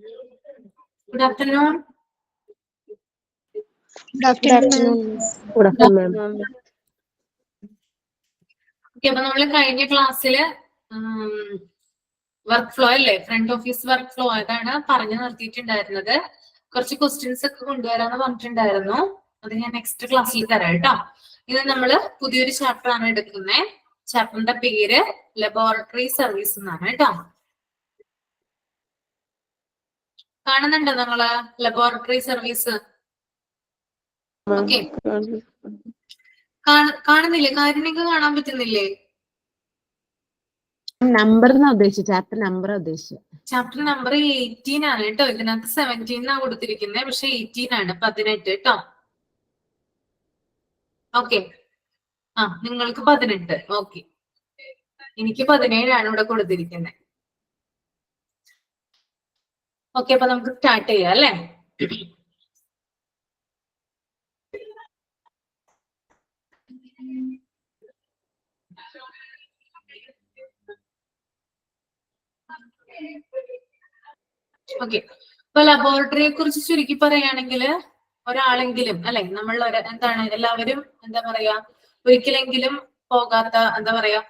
Good afternoon. Good afternoon. Good afternoon, ma'am. Okay, അപ്പൊ നമ്മള് കഴിഞ്ഞ ക്ലാസ്സില് വർക്ക് ഫ്ലോ അല്ലേ, ഫ്രണ്ട് ഓഫീസ് വർക്ക് ഫ്ലോ അതാണ് പറഞ്ഞു നിർത്തിയിട്ടുണ്ടായിരുന്നത്. കുറച്ച് ക്വസ്റ്റ്യൻസ് ഒക്കെ കൊണ്ടുവരാന്ന് പറഞ്ഞിട്ടുണ്ടായിരുന്നു. അത് ഞാൻ നെക്സ്റ്റ് ക്ലാസ്സിൽ തരാം കേട്ടോ. ഇത് നമ്മള് പുതിയൊരു ചാപ്റ്റർ ആണ് എടുക്കുന്നത്. ചാപ്റ്ററിന്റെ പേര് ലബോറട്ടറി സർവീസ് എന്നാണ് കേട്ടോ. കാണുന്നുണ്ടോ നിങ്ങള് ലബോറട്ടറി സർവീസ്? ഓക്കെ, കാണുന്നില്ലേ? കാര്യങ്ങൾക്ക് കാണാൻ പറ്റുന്നില്ലേ? നമ്പർ ഉദ്ദേശിച്ചു, ചാപ്റ്റർ നമ്പർ ഉദ്ദേശിച്ചു. ചാപ്റ്റർ നമ്പർ 18 ആണ് കേട്ടോ. ഇതിനകത്ത് 17 കൊടുത്തിരിക്കുന്നത്, പക്ഷെ 18 ആണ്, 18 കേട്ടോ. ഓക്കെ, നിങ്ങൾക്ക് 18. ഓക്കെ, എനിക്ക് 17 ഇവിടെ കൊടുത്തിരിക്കുന്നത്. ഓക്കെ, അപ്പൊ നമുക്ക് സ്റ്റാർട്ട് ചെയ്യാം അല്ലേ? ഓക്കെ, ഇപ്പൊ ലബോറട്ടറിയെ കുറിച്ച് ചുരുക്കി പറയുകയാണെങ്കിൽ ഒരാളെങ്കിലും അല്ലെ, നമ്മൾ എന്താണ് എല്ലാവരും എന്താ പറയാ, ഒരിക്കലെങ്കിലും പോകാത്ത എന്താ പറയാ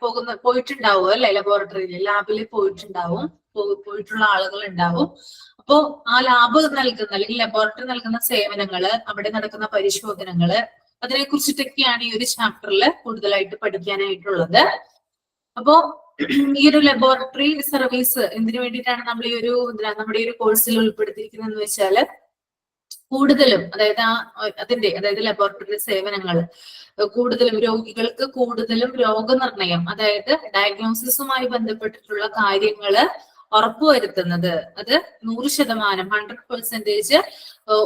പോയിട്ടുണ്ടാവും അല്ലെ, ലബോറട്ടറിയിൽ ലാബിൽ പോയിട്ടുണ്ടാവും, പോയിട്ടുള്ള ആളുകൾ ഉണ്ടാവും. അപ്പോ ആ ലാബ് നൽകുന്ന അല്ലെങ്കിൽ ലബോറട്ടറി നൽകുന്ന സേവനങ്ങള്, അവിടെ നടക്കുന്ന പരിശോധനകള്, അതിനെ കുറിച്ചിട്ടൊക്കെയാണ് ഈ ഒരു ചാപ്റ്ററിൽ കൂടുതലായിട്ട് പഠിക്കാനായിട്ടുള്ളത്. അപ്പോ ഈ ഒരു ലബോറട്ടറി സർവീസ് എന്തിനു വേണ്ടിയിട്ടാണ് നമ്മൾ ഈ ഒരു നമ്മുടെ ഈ ഒരു കോഴ്സിൽ ഉൾപ്പെടുത്തിയിരിക്കുന്നത് എന്ന് വെച്ചാല്, കൂടുതലും അതായത് ലബോറട്ടറി സേവനങ്ങൾ കൂടുതലും രോഗികൾക്ക് കൂടുതലും രോഗനിർണയം, അതായത് ഡയഗ്നോസിസുമായി ബന്ധപ്പെട്ടിട്ടുള്ള കാര്യങ്ങള് ഉറപ്പുവരുത്തുന്നത്, അത് 100% 100%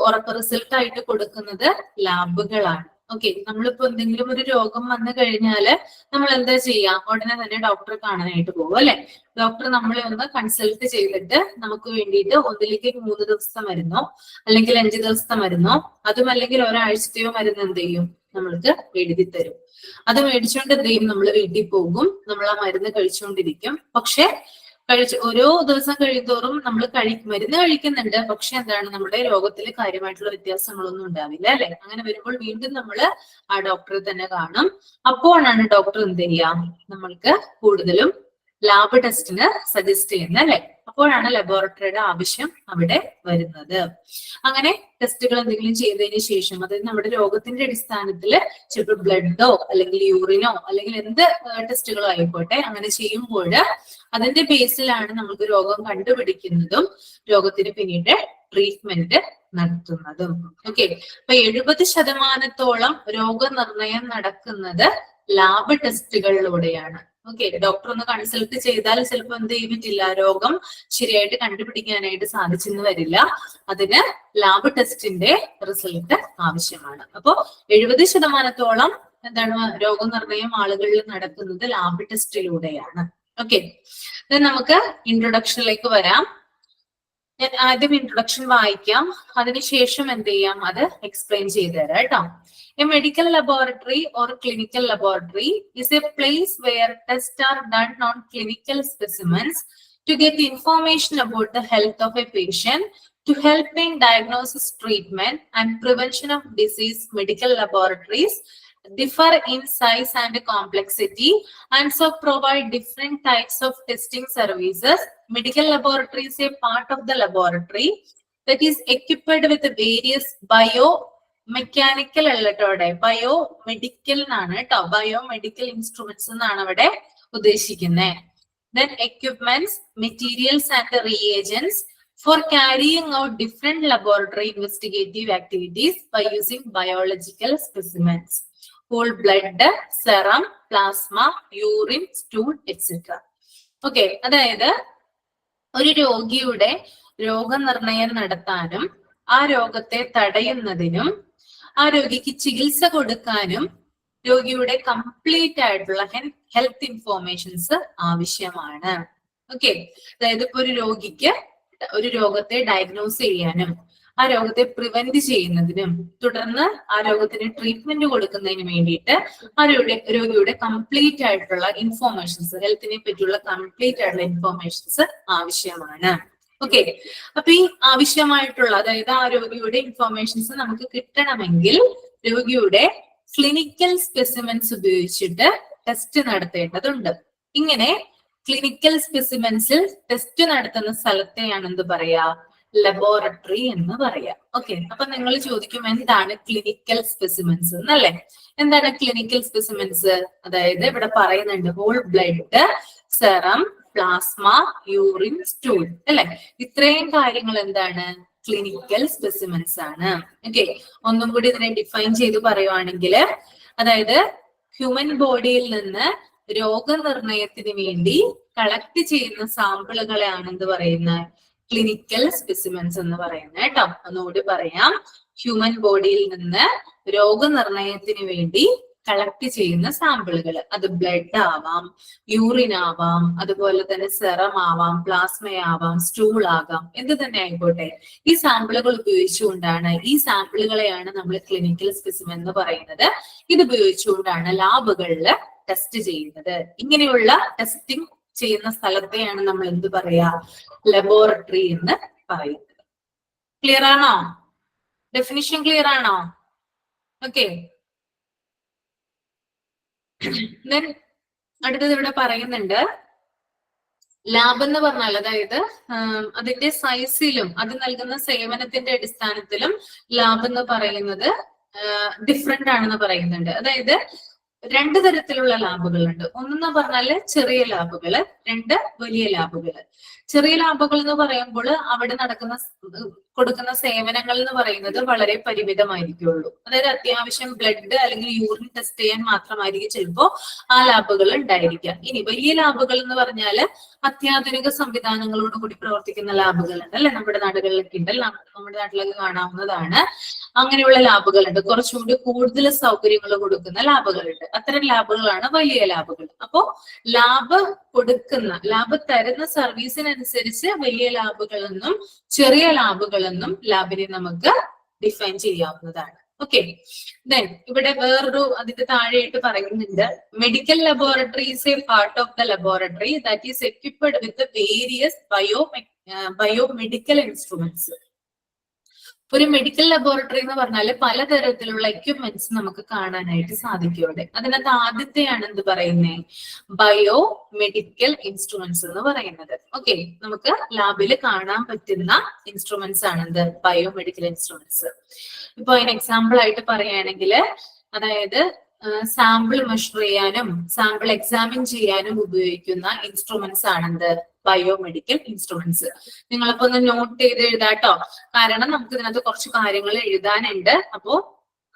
ഉറപ്പ് റിസൾട്ട് ആയിട്ട് കൊടുക്കുന്നത് ലാബുകളാണ്. ഓക്കെ, നമ്മളിപ്പോ എന്തെങ്കിലും ഒരു രോഗം വന്നു കഴിഞ്ഞാല് നമ്മൾ എന്താ ചെയ്യാ? ഉടനെ തന്നെ ഡോക്ടറെ കാണാനായിട്ട് പോകും അല്ലെ? ഡോക്ടർ നമ്മളെ ഒന്ന് കൺസൾട്ട് ചെയ്തിട്ട് നമുക്ക് വേണ്ടിയിട്ട് ഒന്നിലേക്ക് 3 ദിവസത്തെ മരുന്നോ അല്ലെങ്കിൽ 5 ദിവസത്തെ മരുന്നോ, അതും അല്ലെങ്കിൽ ഒരാഴ്ചത്തെയോ മരുന്ന് എന്ത് ചെയ്യും? നമ്മൾക്ക് എഴുതി തരും. അത് മേടിച്ചുകൊണ്ട് എന്ത് ചെയ്യും? നമ്മൾ വീട്ടിൽ പോകും, നമ്മൾ ആ മരുന്ന് കഴിച്ചുകൊണ്ടിരിക്കും. പക്ഷെ ഓരോ ദിവസം കഴിയുന്തോറും നമ്മൾ മരുന്ന് കഴിക്കുന്നുണ്ട്, പക്ഷെ എന്താണ്, നമ്മുടെ രോഗത്തിൽ കാര്യമായിട്ടുള്ള വ്യത്യാസങ്ങളൊന്നും ഉണ്ടാവില്ല അല്ലെ? അങ്ങനെ വരുമ്പോൾ വീണ്ടും നമ്മൾ ആ ഡോക്ടറെ തന്നെ കാണും. അപ്പോഴാണ് ഡോക്ടർ എന്ത് ചെയ്യാം? നമ്മൾക്ക് കൂടുതലും ലാബ് ടെസ്റ്റിന് സജസ്റ്റ് ചെയ്യുന്നത് അല്ലെ? അപ്പോഴാണ് ലബോറട്ടറിയുടെ ആവശ്യം അവിടെ വരുന്നത്. അങ്ങനെ ടെസ്റ്റുകൾ എന്തെങ്കിലും ചെയ്തതിന് ശേഷം, അതായത് നമ്മുടെ രോഗത്തിന്റെ അടിസ്ഥാനത്തിൽ ചിലപ്പോൾ ബ്ലഡോ അല്ലെങ്കിൽ യൂറിനോ അല്ലെങ്കിൽ എന്ത് ടെസ്റ്റുകളോ ആയിക്കോട്ടെ, അങ്ങനെ ചെയ്യുമ്പോൾ അതിന്റെ ബേസിലാണ് നമുക്ക് രോഗം കണ്ടുപിടിക്കുന്നതും രോഗത്തിന് പിന്നീട് ട്രീറ്റ്മെന്റ് നടത്തുന്നതും. ഓക്കെ, അപ്പൊ 70% രോഗനിർണയം നടക്കുന്നത് ലാബ് ടെസ്റ്റുകളിലൂടെയാണ്. ഓക്കെ, ഡോക്ടർ ഒന്ന് കൺസൾട്ട് ചെയ്താൽ ചിലപ്പോൾ എന്ത് ചെയ്തിട്ടില്ല, രോഗം ശരിയായിട്ട് കണ്ടുപിടിക്കാനായിട്ട് സാധിച്ചെന്ന് വരില്ല. അതിന് ലാബ് ടെസ്റ്റിന്റെ റിസൾട്ട് ആവശ്യമാണ്. അപ്പോ 70% എന്താണ് രോഗനിർണയം ആളുകളിൽ നടക്കുന്നത് ലാബ് ടെസ്റ്റിലൂടെയാണ്. ഓക്കെ, നമുക്ക് ഇൻട്രൊഡക്ഷനിലേക്ക് വരാം. ഞാൻ ആദ്യം ഇൻട്രൊഡക്ഷൻ വായിക്കാം, അതിനുശേഷം എന്ത് ചെയ്യാം, അത് എക്സ്പ്ലെയിൻ ചെയ്തു തരാം കേട്ടോ. A medical laboratory or clinical laboratory is a place where tests are done on clinical specimens to get information about the health of a patient, to help in diagnosis, treatment, and prevention of disease. Medical laboratories differ in size and complexity, and so provide different types of testing services. Medical laboratory is a part of the laboratory that is equipped with various biomechanical അല്ലട്ടോടെ biomedical എന്നാണ് കേട്ടോ, biomedical instruments എന്നാണ് അവിടെ ഉദ്ദേശിക്കുന്നത്. Then equipments, materials and reagents for carrying out different laboratory investigative activities by using biological specimens, whole blood, serum, plasma, urine, stool, etc. Okay, അതായത് ഒരു രോഗിയുടെ രോഗനിർണയം നടത്താനും ആ രോഗത്തെ തടയുന്നതിനും ആ രോഗിക്ക് ചികിത്സ കൊടുക്കാനും രോഗിയുടെ കംപ്ലീറ്റ് ആയിട്ടുള്ള ഹെൽത്ത് ഇൻഫോർമേഷൻസ് ആവശ്യമാണ്. ഓക്കെ, അതായത് ഇപ്പൊ ഒരു രോഗിക്ക് ഒരു രോഗത്തെ ഡയഗ്നോസ് ചെയ്യാനും ആ രോഗത്തെ പ്രിവെന്റ് ചെയ്യുന്നതിനും തുടർന്ന് ആ രോഗത്തിന് ട്രീറ്റ്മെന്റ് കൊടുക്കുന്നതിന് വേണ്ടിയിട്ട് ആ രോഗിയുടെ കംപ്ലീറ്റ് ആയിട്ടുള്ള ഇൻഫോർമേഷൻസ്, ഹെൽത്തിനെ പറ്റിയുള്ള കംപ്ലീറ്റ് ആയിട്ടുള്ള ഇൻഫോർമേഷൻസ് ആവശ്യമാണ്. ഓക്കെ. അപ്പൊ ഈ ആവശ്യമായിട്ടുള്ള, അതായത് ആ രോഗിയുടെ ഇൻഫോർമേഷൻസ് നമുക്ക് കിട്ടണമെങ്കിൽ രോഗിയുടെ ക്ലിനിക്കൽ സ്പെസിമെൻസ് ഉപയോഗിച്ചിട്ട് ടെസ്റ്റ് നടത്തേണ്ടതുണ്ട്. ഇങ്ങനെ ക്ലിനിക്കൽ സ്പെസിമെൻസിൽ ടെസ്റ്റ് നടത്തുന്ന സ്ഥലത്തെയാണ് എന്ത് പറയാ, ലബോറട്ടറി എന്ന് പറയാ. ഓക്കെ. അപ്പൊ നിങ്ങൾ ചോദിക്കും എന്താണ് ക്ലിനിക്കൽ സ്പെസിമെൻസ് എന്നല്ലേ. എന്താണ് ക്ലിനിക്കൽ സ്പെസിമെൻസ്? അതായത് ഇവിടെ പറയുന്നുണ്ട് whole blood, serum, plasma, urine, stool അല്ലെ. ഇത്രയും കാര്യങ്ങൾ എന്താണ് ക്ലിനിക്കൽ സ്പെസിമെൻസ് ആണ്. ഓക്കെ. ഒന്നും കൂടി ഇതിനെ ഡിഫൈൻ ചെയ്ത് പറയുവാണെങ്കിൽ, അതായത് ഹ്യൂമൻ ബോഡിയിൽ നിന്ന് രോഗനിർണയത്തിന് വേണ്ടി കളക്ട് ചെയ്യുന്ന സാമ്പിളുകളെയാണ് എന്ത് പറയുന്നത്, ക്ലിനിക്കൽ സ്പെസിമെൻസ് എന്ന് പറയുന്നത് കേട്ടോ. ഒന്നുകൂടി പറയാം. ഹ്യൂമൻ ബോഡിയിൽ നിന്ന് രോഗനിർണയത്തിന് വേണ്ടി കളക്ട് ചെയ്യുന്ന സാമ്പിളുകൾ, അത് ബ്ലഡ് ആവാം, യൂറിൻ ആവാം, അതുപോലെ തന്നെ സെറം ആവാം, പ്ലാസ്മ ആവാം, സ്റ്റൂൾ ആകാം, എന്ത് തന്നെ ആയിക്കോട്ടെ. ഈ സാമ്പിളുകൾ ഉപയോഗിച്ചുകൊണ്ടാണ്, ഈ സാമ്പിളുകളെയാണ് നമ്മൾ ക്ലിനിക്കൽ സ്പെസിമെൻ എന്ന് പറയുന്നത്. ഇത് ഉപയോഗിച്ചുകൊണ്ടാണ് ലാബുകളിൽ ടെസ്റ്റ് ചെയ്യുന്നത്. ഇങ്ങനെയുള്ള ടെസ്റ്റിംഗ് ചെയ്യുന്ന സ്ഥലത്തെയാണ് നമ്മൾ എന്ത് പറയാ, ലബോറട്ടറി എന്ന് പറയുന്നത്. ക്ലിയർ ആണോ? ഡെഫിനിഷൻ ക്ലിയർ ആണോ? ഓക്കെ. ദെൻ അടുത്തത് ഇവിടെ പറയുന്നുണ്ട്, ലാബ് എന്ന് പറഞ്ഞാൽ അതായത് അതിന്റെ സൈസിലും അത് നൽകുന്ന സേവനത്തിന്റെ അടിസ്ഥാനത്തിലും ലാബ് എന്ന് പറയുന്നത് ഡിഫറെന്റ് ആണെന്ന് പറയുന്നുണ്ട്. അതായത് രണ്ട് തരത്തിലുള്ള ലാബുകളുണ്ട്. ഒന്നെന്ന് പറഞ്ഞാല് ചെറിയ ലാബുകള്, രണ്ട് വലിയ ലാബുകള്. ചെറിയ ലാബുകൾ എന്ന് പറയുമ്പോൾ അവിടെ കൊടുക്കുന്ന സേവനങ്ങൾ എന്ന് പറയുന്നത് വളരെ പരിമിതമായിരിക്കുള്ളൂ. അതായത് അത്യാവശ്യം ബ്ലഡ് അല്ലെങ്കിൽ യൂറിൻ ടെസ്റ്റ് ചെയ്യാൻ മാത്രമായിരിക്കും ചിലപ്പോ ആ ലാബുകൾ ഉണ്ടായിരിക്കാം. ഇനി വലിയ ലാബുകൾ എന്ന് പറഞ്ഞാല് അത്യാധുനിക സംവിധാനങ്ങളോട് കൂടി പ്രവർത്തിക്കുന്ന ലാബുകളുണ്ട് അല്ലെ. നമ്മുടെ നാടുകളിലൊക്കെ ഉണ്ട്, നമ്മുടെ നാട്ടിലൊക്കെ കാണാവുന്നതാണ്. അങ്ങനെയുള്ള ലാബുകളുണ്ട്. കുറച്ചുകൂടി കൂടുതൽ സൗകര്യങ്ങൾ കൊടുക്കുന്ന ലാബുകളുണ്ട്. അത്തരം ലാബുകളാണ് വലിയ ലാബുകൾ. അപ്പോ ലാബ് തരുന്ന സർവീസിനനുസരിച്ച് വലിയ ലാബുകളെന്നും ചെറിയ ലാബുകളെന്നും ലാബിനെ നമുക്ക് ഡിഫൈൻ ചെയ്യാവുന്നതാണ്. ഓക്കെ. ദെൻ ഇവിടെ വേറൊരു അതിന്റെ താഴെയായിട്ട് പറയുന്നുണ്ട്, medical laboratory is A part of the laboratory that is equipped with various biomedical instruments. ഒരു മെഡിക്കൽ ലബോറട്ടറി എന്ന് പറഞ്ഞാൽ പലതരത്തിലുള്ള എക്യുപ്മെന്റ്സ് നമുക്ക് കാണാനായിട്ട് സാധിക്കും അവിടെ. അതിനകത്ത് ആദ്യത്തെയാണ് എന്ത് പറയുന്നത്, ബയോ മെഡിക്കൽ ഇൻസ്ട്രുമെന്റ്സ് എന്ന് പറയുന്നത്. ഓക്കെ. നമുക്ക് ലാബിൽ കാണാൻ പറ്റുന്ന ഇൻസ്ട്രുമെന്റ്സ് ആണ് എന്ത്, ബയോ മെഡിക്കൽ ഇൻസ്ട്രുമെന്റ്സ്. ഇപ്പൊ അതിന് എക്സാമ്പിൾ ആയിട്ട് പറയുകയാണെങ്കിൽ, അതായത് സാമ്പിൾ മെഷർ ചെയ്യാനും സാമ്പിൾ എക്സാമിൻ ചെയ്യാനും ഉപയോഗിക്കുന്ന ഇൻസ്ട്രുമെന്റ്സ് ആണെന്ത്, ബയോമെഡിക്കൽ ഇൻസ്ട്രുമെന്റ്സ്. നിങ്ങളപ്പോ ഒന്ന് നോട്ട് ചെയ്ത് എഴുതാട്ടോ. കാരണം നമുക്ക് ഇതിനകത്ത് കുറച്ച് കാര്യങ്ങൾ എഴുതാനുണ്ട്. അപ്പോ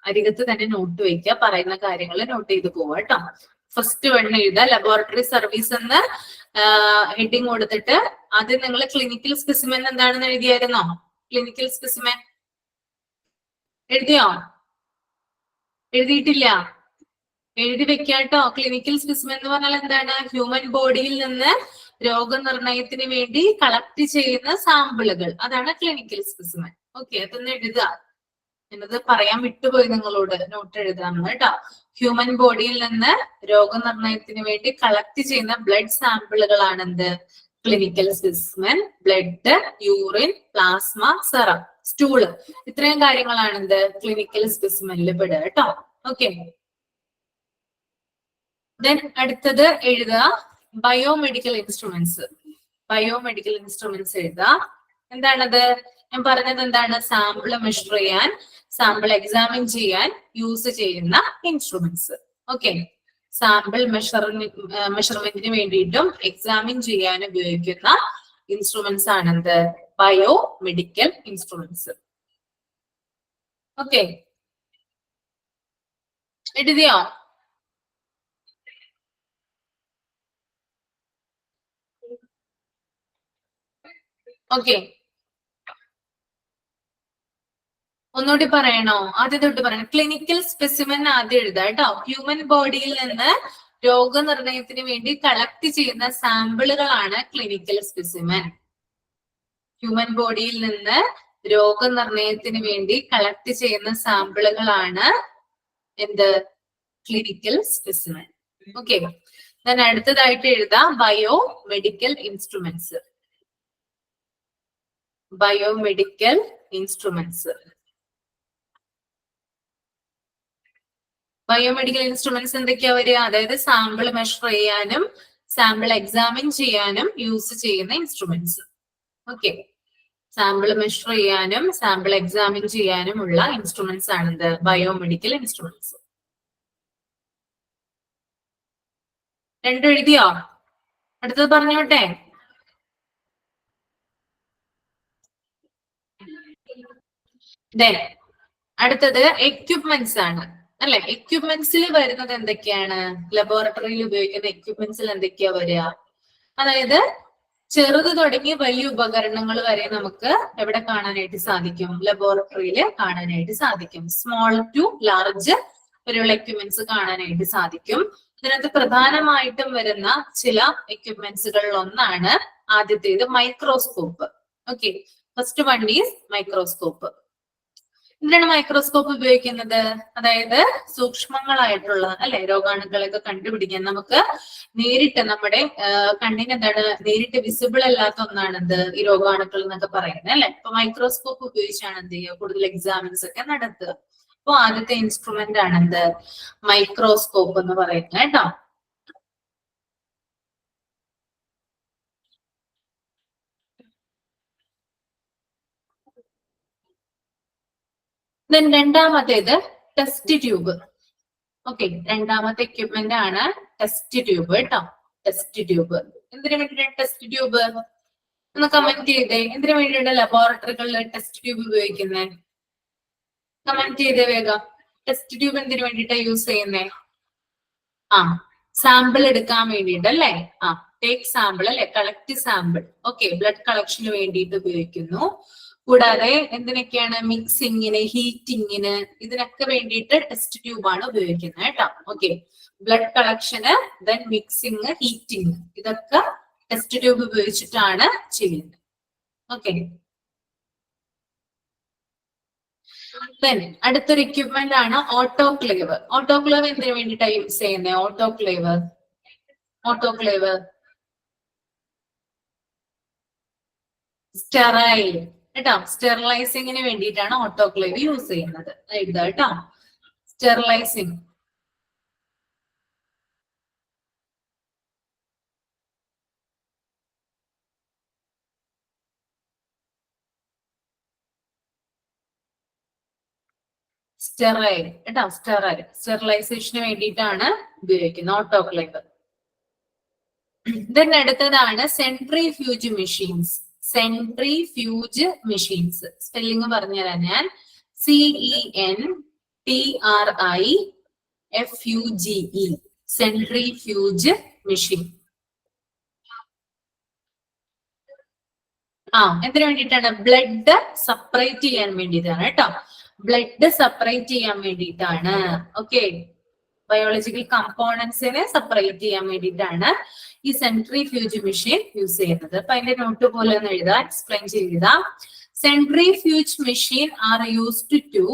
അരികത്ത് തന്നെ നോട്ട് വയ്ക്കുക, പറയുന്ന കാര്യങ്ങൾ നോട്ട് ചെയ്ത് പോവാ കേട്ടോ. ഫസ്റ്റ് വൺ എഴുതുക, ലബോറട്ടറി സർവീസ് എന്ന് ഹെഡിങ് കൊടുത്തിട്ട് ആദ്യം നിങ്ങൾ ക്ലിനിക്കൽ സ്പെസിമെൻ എന്താണെന്ന് എഴുതിയായിരുന്നോ? ക്ലിനിക്കൽ സ്പെസിമെൻ എഴുതിയോ? എഴുതിയിട്ടില്ല? എഴുതി വെക്കാട്ടോ. ക്ലിനിക്കൽ സ്പെസിമെൻ എന്ന് പറഞ്ഞാൽ എന്താണ്, ഹ്യൂമൻ ബോഡിയിൽ നിന്ന് രോഗനിർണയത്തിന് വേണ്ടി കളക്ട് ചെയ്യുന്ന സാമ്പിളുകൾ, അതാണ് ക്ലിനിക്കൽ സ്പെസിമെൻ. ഓക്കെ. അതൊന്ന് എഴുതുക. എന്നത് പറയാൻ വിട്ടുപോയി നിങ്ങളോട്, നോട്ട് എഴുതാമെന്ന് കേട്ടോ. ഹ്യൂമൻ ബോഡിയിൽ നിന്ന് രോഗനിർണയത്തിന് വേണ്ടി കളക്ട് ചെയ്യുന്ന ബ്ലഡ് സാമ്പിളുകളാണ് എന്ത്, clinical specimen. Blood, urine, plasma, serum, stool, ഇത്രയും കാര്യങ്ങളാണ് എന്ത്, ക്ലിനിക്കൽ സ്പെസിമെനിൽ പെടുക കേട്ടോ. ഓക്കെ. ദെൻ അടുത്തത് എഴുതുക, ബയോമെഡിക്കൽ ഇൻസ്ട്രുമെന്റ്സ്. ബയോമെഡിക്കൽ ഇൻസ്ട്രുമെന്റ്സ് എഴുതുക. എന്താണത്? ഞാൻ പറഞ്ഞത് എന്താണ്, സാമ്പിൾ മെഷർ ചെയ്യാൻ, സാമ്പിൾ എക്സാമിൻ ചെയ്യാൻ യൂസ് ചെയ്യുന്ന ഇൻസ്ട്രുമെന്റ്സ്. ഓക്കെ. സാമ്പിൾ മെഷർമെന്റിന് വേണ്ടിയിട്ടും എക്സാമിൻ ചെയ്യാൻ ഉപയോഗിക്കുന്ന ഇൻസ്ട്രുമെന്റ്സ് ആണെന്ത്, ബയോമെഡിക്കൽ ഇൻസ്ട്രുമെന്റ്സ്. ഓക്കെ. എഴുതിയോ? ഓക്കെ. ഒന്നുകൂടി പറയണോ? ആദ്യം തൊട്ട് പറയണം. ക്ലിനിക്കൽ സ്പെസിമെൻ ആദ്യം എഴുതാം കേട്ടോ. ഹ്യൂമൻ ബോഡിയിൽ നിന്ന് രോഗനിർണയത്തിന് വേണ്ടി കളക്ട് ചെയ്യുന്ന സാമ്പിളുകളാണ് ക്ലിനിക്കൽ സ്പെസിമെൻ. ഹ്യൂമൻ ബോഡിയിൽ നിന്ന് രോഗനിർണയത്തിന് വേണ്ടി കളക്ട് ചെയ്യുന്ന സാമ്പിളുകളാണ് എന്ത്, ക്ലിനിക്കൽ സ്പെസിമെൻ. ഓക്കെ. ഞാൻ അടുത്തതായിട്ട് എഴുതാം bio medical instruments. Biomedical instruments. Biomedical instruments എന്തൊക്കെയാ വരിക? അതായത് സാമ്പിൾ മെഷർ ചെയ്യാനും സാമ്പിൾ എക്സാമിൻ ചെയ്യാനും യൂസ് ചെയ്യുന്ന ഇൻസ്ട്രുമെന്റ്സ്. ഓക്കെ, സാമ്പിൾ മെഷർ ചെയ്യാനും സാമ്പിൾ എക്സാമിൻ ചെയ്യാനുമുള്ള ഇൻസ്ട്രുമെന്റ്സ് ആണിത് ബയോമെഡിക്കൽ ഇൻസ്ട്രുമെന്റ്സ്. രണ്ടും എഴുതിയോ? അടുത്തത് പറഞ്ഞോട്ടെ. അടുത്തത് എക്യുപ്മെന്റ്സ് ആണ് അല്ലെ. എക്യുപ്മെന്റ്സിൽ വരുന്നത് എന്തൊക്കെയാണ്? ലബോറട്ടറിയിൽ ഉപയോഗിക്കുന്ന എക്യുപ്മെന്റ്സിൽ എന്തൊക്കെയാ വരിക? അതായത് ചെറുത് തുടങ്ങി വലിയ ഉപകരണങ്ങൾ വരെ നമുക്ക് എവിടെ കാണാനായിട്ട് സാധിക്കും? ലബോറട്ടറിയിൽ കാണാനായിട്ട് സാധിക്കും. സ്മോൾ ടു ലാർജ് വരെയുള്ള എക്യുപ്മെന്റ്സ് കാണാനായിട്ട് സാധിക്കും. ഇതിനകത്ത് പ്രധാനമായിട്ടും വരുന്ന ചില എക്യുപ്മെന്റ്സുകളിൽ ഒന്നാണ് ആദ്യത്തേത് microscope. Okay, first one is microscope. എന്തിനാണ് മൈക്രോസ്കോപ്പ് ഉപയോഗിക്കുന്നത്? അതായത് സൂക്ഷ്മങ്ങളായിട്ടുള്ള അല്ലെ രോഗാണുക്കളൊക്കെ കണ്ടുപിടിക്കാൻ നമുക്ക് നേരിട്ട് നമ്മുടെ കണ്ണിന് എന്താണ് നേരിട്ട് വിസിബിൾ അല്ലാത്ത ഒന്നാണിത് ഈ രോഗാണുക്കൾ എന്നൊക്കെ പറയുന്നത് അല്ലെ. അപ്പൊ മൈക്രോസ്കോപ്പ് ഉപയോഗിച്ചാണ് എന്ത് ചെയ്യുക? കൂടുതൽ എക്സാമിൻസ് ഒക്കെ നടത്തുക. അപ്പൊ ആദ്യത്തെ ഇൻസ്ട്രുമെന്റ് ആണ് എന്ത്? മൈക്രോസ്കോപ്പ് എന്ന് പറയുന്നത് കേട്ടോ. രണ്ടാമത്തേത് ടെസ്റ്റ് ട്യൂബ്. ഓക്കെ, രണ്ടാമത്തെ എക്യുപ്മെന്റ് ആണ് ടെസ്റ്റ് ട്യൂബ് കേട്ടോ. ടെസ്റ്റ് ട്യൂബ് എന്തിനു വേണ്ടിയിട്ടാണ് ടെസ്റ്റ് ട്യൂബ്? ഒന്ന് കമന്റ് ചെയ്തേ. എന്തിനു വേണ്ടിയിട്ടാണ് ലബോറട്ടറികളിൽ ടെസ്റ്റ് ട്യൂബ് ഉപയോഗിക്കുന്നത്? കമന്റ് ചെയ്തേ വേഗം. ടെസ്റ്റ് ട്യൂബ് എന്തിനു വേണ്ടിയിട്ടാണ് യൂസ് ചെയ്യുന്നേ? സാമ്പിൾ എടുക്കാൻ വേണ്ടിയിട്ട് അല്ലേ? ടേക്ക് സാമ്പിൾ അല്ലെ, കളക്ട് സാമ്പിൾ. ഓക്കെ, ബ്ലഡ് കളക്ഷന് വേണ്ടിയിട്ട് ഉപയോഗിക്കുന്നു. കൂടാതെ എന്തിനൊക്കെയാണ്? മിക്സിങ്ങിന്, ഹീറ്റിങ്ങിന്, ഇതിനൊക്കെ വേണ്ടിയിട്ട് ടെസ്റ്റ് ട്യൂബ് ആണ് ഉപയോഗിക്കുന്നത് കേട്ടോ. ഓക്കെ, ബ്ലഡ് കളക്ഷന്, ദെൻ മിക്സിങ്, ഹീറ്റിങ്, ഇതൊക്കെ ടെസ്റ്റ് ട്യൂബ് ഉപയോഗിച്ചിട്ടാണ് ചെയ്യുന്നത്. ഓക്കെ, അടുത്തൊരു എക്യുപ്മെന്റ് ആണ് ഓട്ടോക്ലേവ്. ഓട്ടോക്ലേവ് എന്തിനു വേണ്ടിയിട്ടാണ് യൂസ് ചെയ്യുന്നത്? ഓട്ടോക്ലേവ് സ്റ്റെറൈൽ കേട്ടോ. സ്റ്റെറിലൈസിങ്ങിന് വേണ്ടിയിട്ടാണ് ഓട്ടോക്ലേവ് യൂസ് ചെയ്യുന്നത്. എഴുതാ കേട്ടോ, സ്റ്റെറിലൈസിങ്. സ്റ്റെറൈൽ കേട്ടോ, സ്റ്റെറൈൽ സ്റ്റെറിലൈസേഷന് വേണ്ടിയിട്ടാണ് ഉപയോഗിക്കുന്നത് ഓട്ടോക്ലേവ്. ദെൻ അടുത്തതാണ് centrifuge machines. Centrifuge machines spelling പറഞ്ഞുതരാം ഞാൻ. CENTRIFUGE, centrifuge machine. എന്തിനു വേണ്ടിയിട്ടാണ്? ബ്ലഡ് സെപ്പറേറ്റ് ചെയ്യാൻ വേണ്ടിയിട്ടാണ് കേട്ടോ. ബ്ലഡ് സെപ്പറേറ്റ് ചെയ്യാൻ വേണ്ടിയിട്ടാണ്. ഓക്കെ, ബയോളജിക്കൽ കമ്പോണൻസിനെ സെപ്പറേറ്റ് ചെയ്യാൻ വേണ്ടിയിട്ടാണ് ഈ സെൻട്രിഫ്യൂജ് മെഷീൻ യൂസ് ചെയ്യുന്നത്. അപ്പൊ അതിന്റെ നോട്ട് പോലെ ഒന്ന് എഴുതാം, എക്സ്പ്ലെയിൻ ചെയ്താം. Centrifuge machine are used to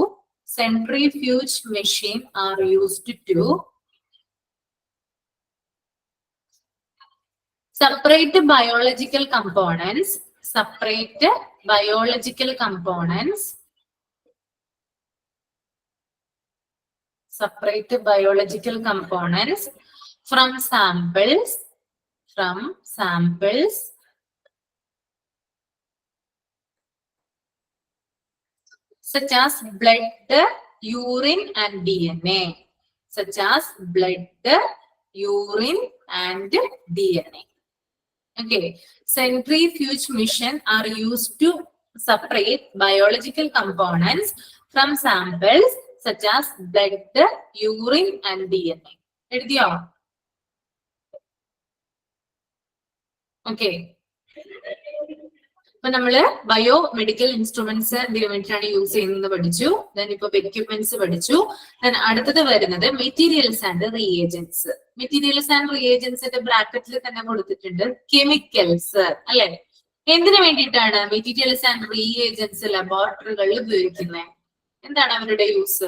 separate biological components from samples such as blood, urine and DNA. Okay, centrifuge machine are used to separate biological components from samples such as blood, urine and DNA. എഴുതിയോ? Okay, അപ്പൊ നമ്മള് bio medical instruments എന്തിനു വേണ്ടിയിട്ടാണ് use ചെയ്യുന്നത് പഠിച്ചു. Then ഇപ്പൊ equipments പഠിച്ചു. Then അടുത്തത് വരുന്നത് materials and reagents. Materials and റിയേജൻസിന്റെ ബ്രാക്കറ്റിൽ തന്നെ കൊടുത്തിട്ടുണ്ട് കെമിക്കൽസ് അല്ലെ. എന്തിനു വേണ്ടിയിട്ടാണ് മെറ്റീരിയൽസ് ആൻഡ് റിയേജൻസ് ലബോറട്ടറികളിൽ ഉപയോഗിക്കുന്നത്? എന്താണ് അവരുടെ യൂസ്?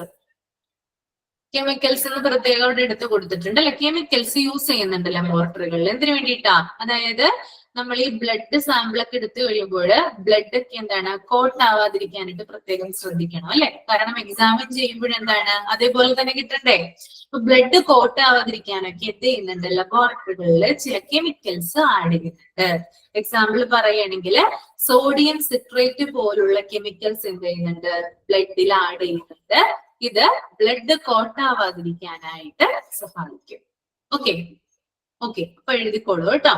കെമിക്കൽസ് എന്ന് പ്രത്യേകം അവിടെ എടുത്ത് കൊടുത്തിട്ടുണ്ട് അല്ലെ. കെമിക്കൽസ് യൂസ് ചെയ്യുന്നുണ്ട് ലബോറട്ടറികളിൽ. എന്തിനു വേണ്ടിയിട്ടാ? അതായത് നമ്മൾ ഈ ബ്ലഡ് സാമ്പിൾ ഒക്കെ എടുത്തു കഴിയുമ്പോൾ ബ്ലഡ് ഒക്കെ എന്താണ് കോട്ട് ആവാതിരിക്കാനായിട്ട് പ്രത്യേകം ശ്രദ്ധിക്കണം അല്ലെ? കാരണം എക്സാമിൻ ചെയ്യുമ്പോൾ എന്താണ് അതേപോലെ തന്നെ കിട്ടണ്ടേ? അപ്പൊ ബ്ലഡ് കോട്ട് ആവാതിരിക്കാനൊക്കെ എന്ത് ചെയ്യുന്നുണ്ട്? ലബോറട്ടറികളിൽ ചില കെമിക്കൽസ് ആഡ് ചെയ്യുന്നുണ്ട്. എക്സാമ്പിൾ പറയുകയാണെങ്കിൽ സോഡിയം സിട്രേറ്റ് പോലുള്ള കെമിക്കൽസ് എന്ത് ചെയ്യുന്നുണ്ട്? ബ്ലഡിൽ ആഡ് ചെയ്യുന്നുണ്ട്. ഇത് ബ്ലഡ് കോട്ട് ആവാതിരിക്കാനായിട്ട് സഹായിക്കും. ഓക്കെ അപ്പൊ എഴുതിക്കോളൂ കേട്ടോ.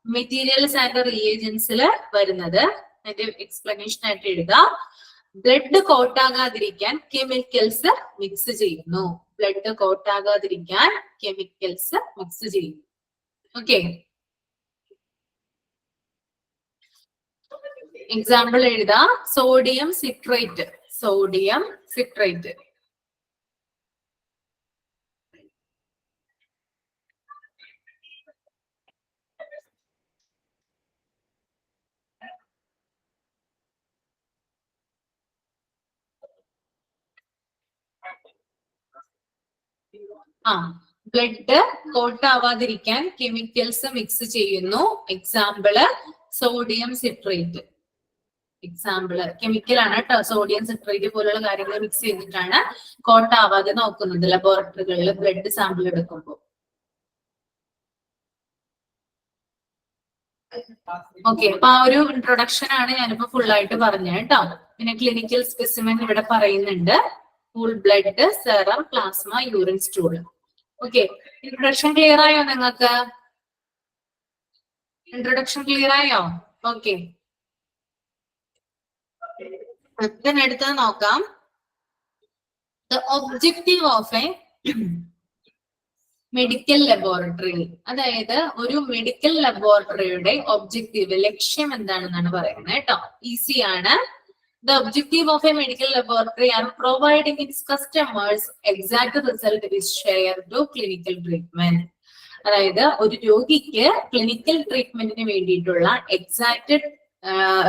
മെറ്റീരിയൽസ് ആൻഡ് റിയേജൻസിൽ വരുന്നത് അതിന്റെ എക്സ്പ്ലനേഷൻ ആയിട്ട് എഴുതാം. ബ്ലഡ് കോട്ടാകാതിരിക്കാൻ കെമിക്കൽസ് മിക്സ് ചെയ്യുന്നു. ബ്ലഡ് കോട്ടാകാതിരിക്കാൻ കെമിക്കൽസ് മിക്സ് ചെയ്യുന്നു. ഓക്കെ, എക്സാമ്പിൾ എഴുതാം. Sodium citrate. ബ്ലഡ് കോട്ട് ആവാതിരിക്കാൻ കെമിക്കൽസ് മിക്സ് ചെയ്യുന്നു. Example sodium citrate. Example chemical ആണ് കേട്ടോ. സോഡിയം സിട്രേറ്റ് പോലുള്ള കാര്യങ്ങൾ മിക്സ് ചെയ്തിട്ടാണ് കോട്ട് ആവാതെ നോക്കുന്നത് ലബോറട്ടറികളിൽ ബ്ലഡ് സാമ്പിൾ എടുക്കുമ്പോൾ. ഓക്കെ, അപ്പൊ ആ ഒരു ഇൻട്രൊഡക്ഷൻ ആണ് ഞാനിപ്പോ ഫുൾ ആയിട്ട് പറഞ്ഞത് കേട്ടോ. പിന്നെ ക്ലിനിക്കൽ സ്പെസിമെൻ ഇവിടെ പറയുന്നുണ്ട്. Pool blood, serum, plasma, urine stool. Okay, introduction clear ആയോ നിങ്ങൾക്ക്? ഇൻട്രൊഡക്ഷൻ ക്ലിയർ ആയോ? ഓക്കെ, അടുത്തത് നോക്കാം. The objective of A medical laboratory. അതായത് ഒരു മെഡിക്കൽ ലബോറട്ടറിയുടെ ഒബ്ജക്റ്റീവ്, ലക്ഷ്യം എന്താണെന്നാണ് പറയുന്നത് കേട്ടോ. ഈസി ആണ്. The objective of a medical laboratory are providing its customers exact result which share to clinical treatment. അതായത് ഒരു രോഗിക്ക് ക്ലിനിക്കൽ ട്രീറ്റ്മെന്റിന് വേണ്ടിയിട്ടുള്ള എക്സാക്ട്